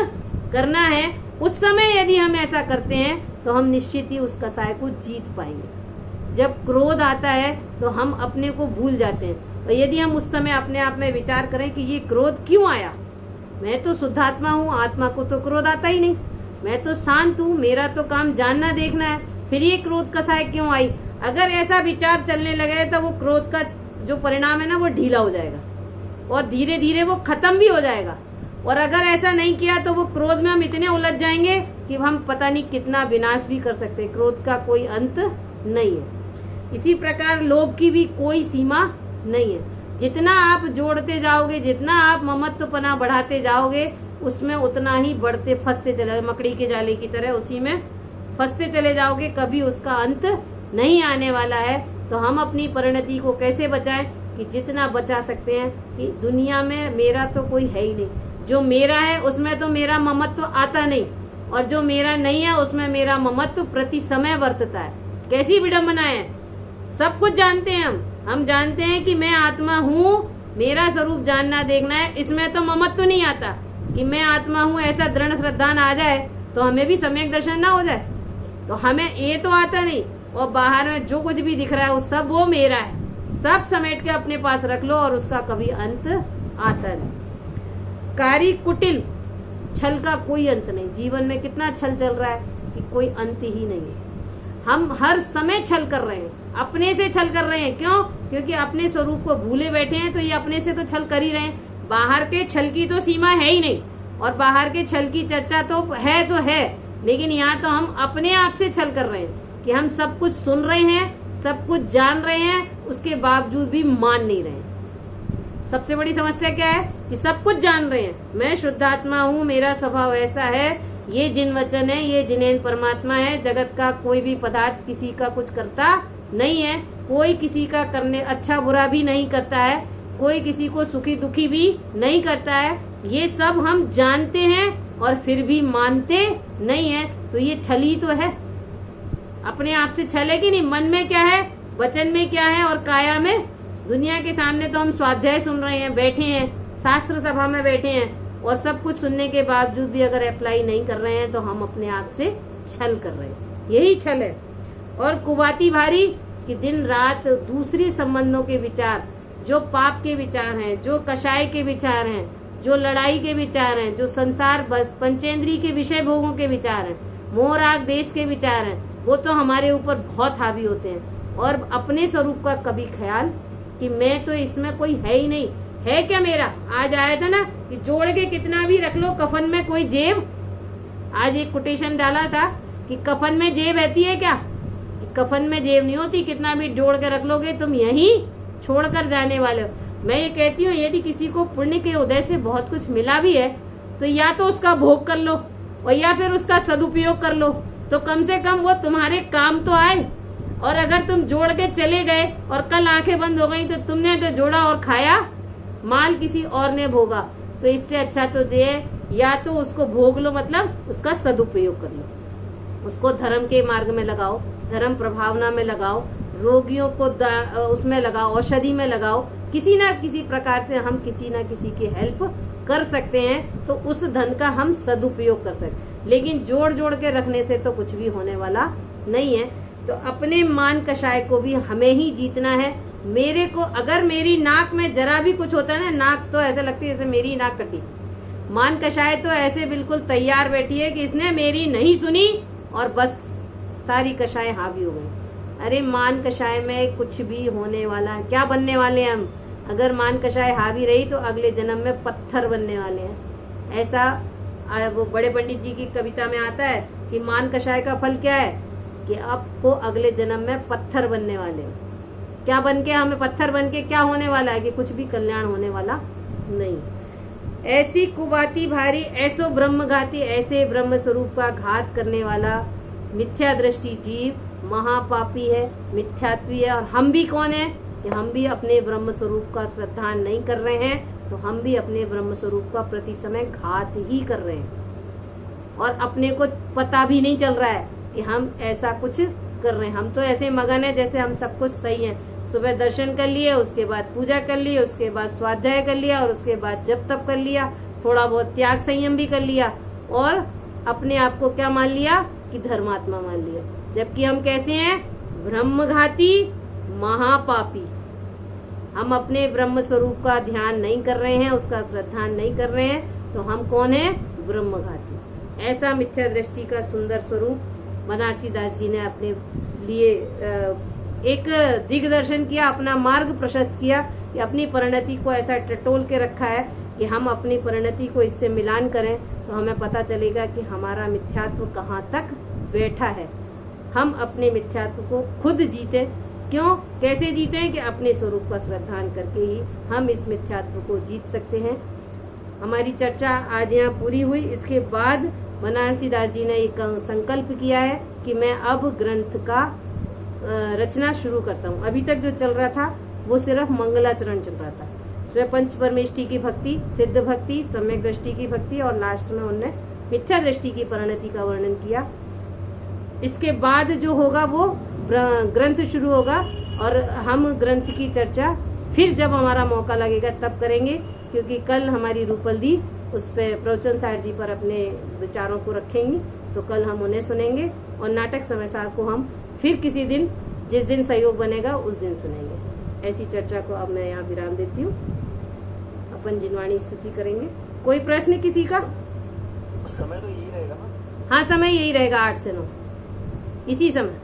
करना है। उस समय यदि हम ऐसा करते हैं तो हम निश्चित ही उस कषाय को जीत पाएंगे। जब क्रोध आता है तो हम अपने को भूल जाते हैं, और यदि हम उस समय अपने आप में विचार करें कि ये क्रोध क्यों आया, मैं तो शुद्धात्मा हूँ, आत्मा को तो क्रोध आता ही नहीं, मैं तो शांत हूँ, मेरा तो काम जानना देखना है, फिर ये क्रोध कषाय क्यों आई। अगर ऐसा विचार चलने लगे तो वो क्रोध का जो परिणाम है ना, वो ढीला हो जाएगा और धीरे धीरे वो खत्म भी हो जाएगा। और अगर ऐसा नहीं किया तो वो क्रोध में हम इतने उलझ जाएंगे कि हम पता नहीं कितना विनाश भी कर सकते हैं। क्रोध का कोई अंत नहीं है। इसी प्रकार लोभ की भी कोई सीमा नहीं है। जितना आप जोड़ते जाओगे, जितना आप ममत्वपना बढ़ाते जाओगे, उसमें उतना ही बढ़ते फंसते चले, मकड़ी के जाले की तरह उसी में फंसते चले जाओगे, कभी उसका अंत नहीं आने वाला है। तो हम अपनी परिणति को कैसे बचाएं कि जितना बचा सकते हैं कि दुनिया में मेरा तो कोई है ही नहीं, जो मेरा है उसमें तो मेरा ममत्व आता नहीं, और जो मेरा नहीं है उसमें मेरा ममत्व प्रति समय वर्तता है। कैसी विडंबना है। सब कुछ जानते हैं हम जानते हैं कि मैं आत्मा हूँ, मेरा स्वरूप जानना देखना है, इसमें तो ममत्व नहीं आता कि मैं आत्मा हूँ। ऐसा दृढ़ श्रद्धान आ जाए तो हमें भी सम्यक दर्शन ना हो जाए, तो हमें ये तो आता नहीं। और बाहर में जो कुछ भी दिख रहा है वो सब वो मेरा है, सब समेट के अपने पास रख लो और उसका कभी अंत आता नहीं। कारी कुटिल छल का कोई अंत नहीं। जीवन में कितना छल चल रहा है कि कोई अंत ही नहीं है। हम हर समय छल कर रहे हैं, अपने से छल कर रहे हैं। क्यों? क्योंकि अपने स्वरूप को भूले बैठे हैं, तो ये अपने से तो छल कर ही रहे हैं। बाहर के छल की तो सीमा है ही नहीं, और बाहर के छल की चर्चा तो है जो है, लेकिन यहाँ तो हम अपने आप से छल कर रहे हैं कि हम सब कुछ सुन रहे हैं, सब कुछ जान रहे हैं, उसके बावजूद भी मान नहीं रहे हैं। सबसे बड़ी समस्या क्या है कि सब कुछ जान रहे हैं, मैं शुद्धात्मा हूँ, मेरा स्वभाव ऐसा है, ये जिन वचन है, ये जिनेन परमात्मा है, जगत का कोई भी पदार्थ किसी का कुछ करता नहीं है, कोई किसी का करने अच्छा बुरा भी नहीं करता है, कोई किसी को सुखी दुखी भी नहीं करता है। ये सब हम जानते हैं और फिर भी मानते नहीं है, तो ये छली तो है। अपने आप से छल है कि नहीं? मन में क्या है, वचन में क्या है और काया में। दुनिया के सामने तो हम स्वाध्याय सुन रहे हैं, बैठे हैं, शास्त्र सभा में बैठे हैं, और सब कुछ सुनने के बावजूद भी अगर अप्लाई नहीं कर रहे हैं तो हम अपने आप से छल कर रहे हैं। यही छल है। और कुबाती भारी कि दिन रात दूसरी संबंधों के विचार, जो पाप के विचार हैं, जो कषाय के विचार हैं, जो लड़ाई के विचार हैं, जो संसार पंचेंद्री के विषय भोगों के विचार हैं, मोह राग देश के विचार हैं, वो तो हमारे ऊपर बहुत हावी होते हैं। और अपने स्वरूप का कभी ख्याल कि मैं तो इसमें कोई है ही नहीं, है क्या मेरा। आज आया था ना कि जोड़ के कितना भी रख लो, कफन में कोई जेब। आज एक कोटेशन डाला था कि कफन में जेब रहती है क्या, कि कफन में जेब नहीं होती, कितना भी जोड़ के रख लोगे तुम यहीं छोड़कर जाने वाले हो। मैं ये कहती हूँ यदि किसी को पुण्य के उदय से बहुत कुछ मिला भी है तो या तो उसका भोग कर लो और या फिर उसका सदुपयोग कर लो, तो कम से कम वो तुम्हारे काम तो आए। और अगर तुम जोड़ के चले गए और कल आंखें बंद हो गई तो तुमने तो जोड़ा और खाया, माल किसी और ने भोगा। तो इससे अच्छा तो ये या तो उसको भोग लो, मतलब उसका सदुपयोग कर लो, उसको धर्म के मार्ग में लगाओ, धर्म प्रभावना में लगाओ, रोगियों को उसमें लगाओ, औषधि में लगाओ। किसी ना किसी प्रकार से हम किसी ना किसी की हेल्प कर सकते हैं, तो उस धन का हम सदुपयोग कर सकते हैं। लेकिन जोड़ जोड़ के रखने से तो कुछ भी होने वाला नहीं है। तो अपने मान कषाय को भी हमें ही जीतना है। मेरे को अगर मेरी नाक में जरा भी कुछ होता है ना, नाक तो ऐसे लगती है जैसे मेरी नाक कटी। मान कषाय तो ऐसे बिल्कुल तैयार बैठी है कि इसने मेरी नहीं सुनी और बस सारी कषाएं हावी हो गई। अरे मान कषाय में कुछ भी होने वाला है, क्या बनने वाले हैं हम? अगर मान कषाय हावी रही तो अगले जन्म में पत्थर बनने वाले हैं। ऐसा वो बड़े पंडित जी की कविता में आता है कि मान कषाय का फल क्या है कि आपको अगले जन्म में पत्थर बनने वाले हैं। क्या बन के, हमें पत्थर बन के क्या होने वाला है कि कुछ भी कल्याण होने वाला नहीं। ऐसी कुबाती भारी, ऐसो ब्रह्मघाती, ऐसे ब्रह्म स्वरूप का घात करने वाला मिथ्या दृष्टि जीव महापापी है, मिथ्यात्वी है। और हम भी कौन है कि हम भी अपने ब्रह्म स्वरूप का श्रद्धा नहीं कर रहे हैं, तो हम भी अपने ब्रह्म स्वरूप का प्रति समय घात ही कर रहे हैं और अपने को पता भी नहीं चल रहा है कि हम ऐसा कुछ कर रहे हैं। हम तो ऐसे मगन है जैसे हम सब कुछ सही है। सुबह दर्शन कर लिए, उसके बाद पूजा कर ली, उसके बाद स्वाध्याय कर लिया और उसके बाद जप तप कर लिया, थोड़ा बहुत त्याग संयम भी कर लिया और अपने आप को क्या मान लिया कि धर्मात्मा मान लिया। जबकि हम कैसे हैं? ब्रह्मघाती महापापी। हम अपने ब्रह्म स्वरूप का ध्यान नहीं कर रहे हैं, उसका श्रद्धा नहीं कर रहे हैं, तो हम कौन है? ब्रह्मघाती। ऐसा मिथ्या दृष्टि का सुंदर स्वरूप बनारसी दास जी ने अपने लिए एक दिग्दर्शन किया, अपना मार्ग प्रशस्त किया कि अपनी परिणति को ऐसा टटोल के रखा है कि हम अपनी परिणति को इससे मिलान करें तो हमें पता चलेगा कि हमारा मिथ्यात्व कहाँ तक बैठा है। हम अपने मिथ्यात्व को खुद जीते। क्यों? कैसे जीते हैं कि अपने स्वरूप का श्रद्धान करके ही हम इस मिथ्यात्व को जीत सकते हैं। हमारी चर्चा आज यहाँ पूरी हुई। इसके बाद बनारसी दास जी ने एक संकल्प किया है कि मैं अब ग्रंथ का रचना शुरू करता हूँ। अभी तक जो चल रहा था वो सिर्फ मंगलाचरण चल रहा था। इसमें पंच परमेष्टि की भक्ति, सिद्ध भक्ति, सम्यक दृष्टि की भक्ति और लास्ट में उनने मिथ्या दृष्टि की परिणति का वर्णन किया। इसके बाद जो होगा वो ग्रंथ शुरू होगा और हम ग्रंथ की चर्चा फिर जब हमारा मौका लगेगा तब करेंगे, क्योंकि कल हमारी रूपल दी उस पर प्रवचन सार जी पर अपने विचारों को रखेंगी, तो कल हम उन्हें सुनेंगे और नाटक समय सार को हम फिर किसी दिन, जिस दिन सहयोग बनेगा उस दिन सुनेंगे। ऐसी चर्चा को अब मैं यहाँ विराम देती हूँ। अपन जिनवाणी स्तुति करेंगे। कोई प्रश्न किसी का? समय तो यही रहेगा ना? हाँ, समय यही रहेगा 8 से 9 इसी समय।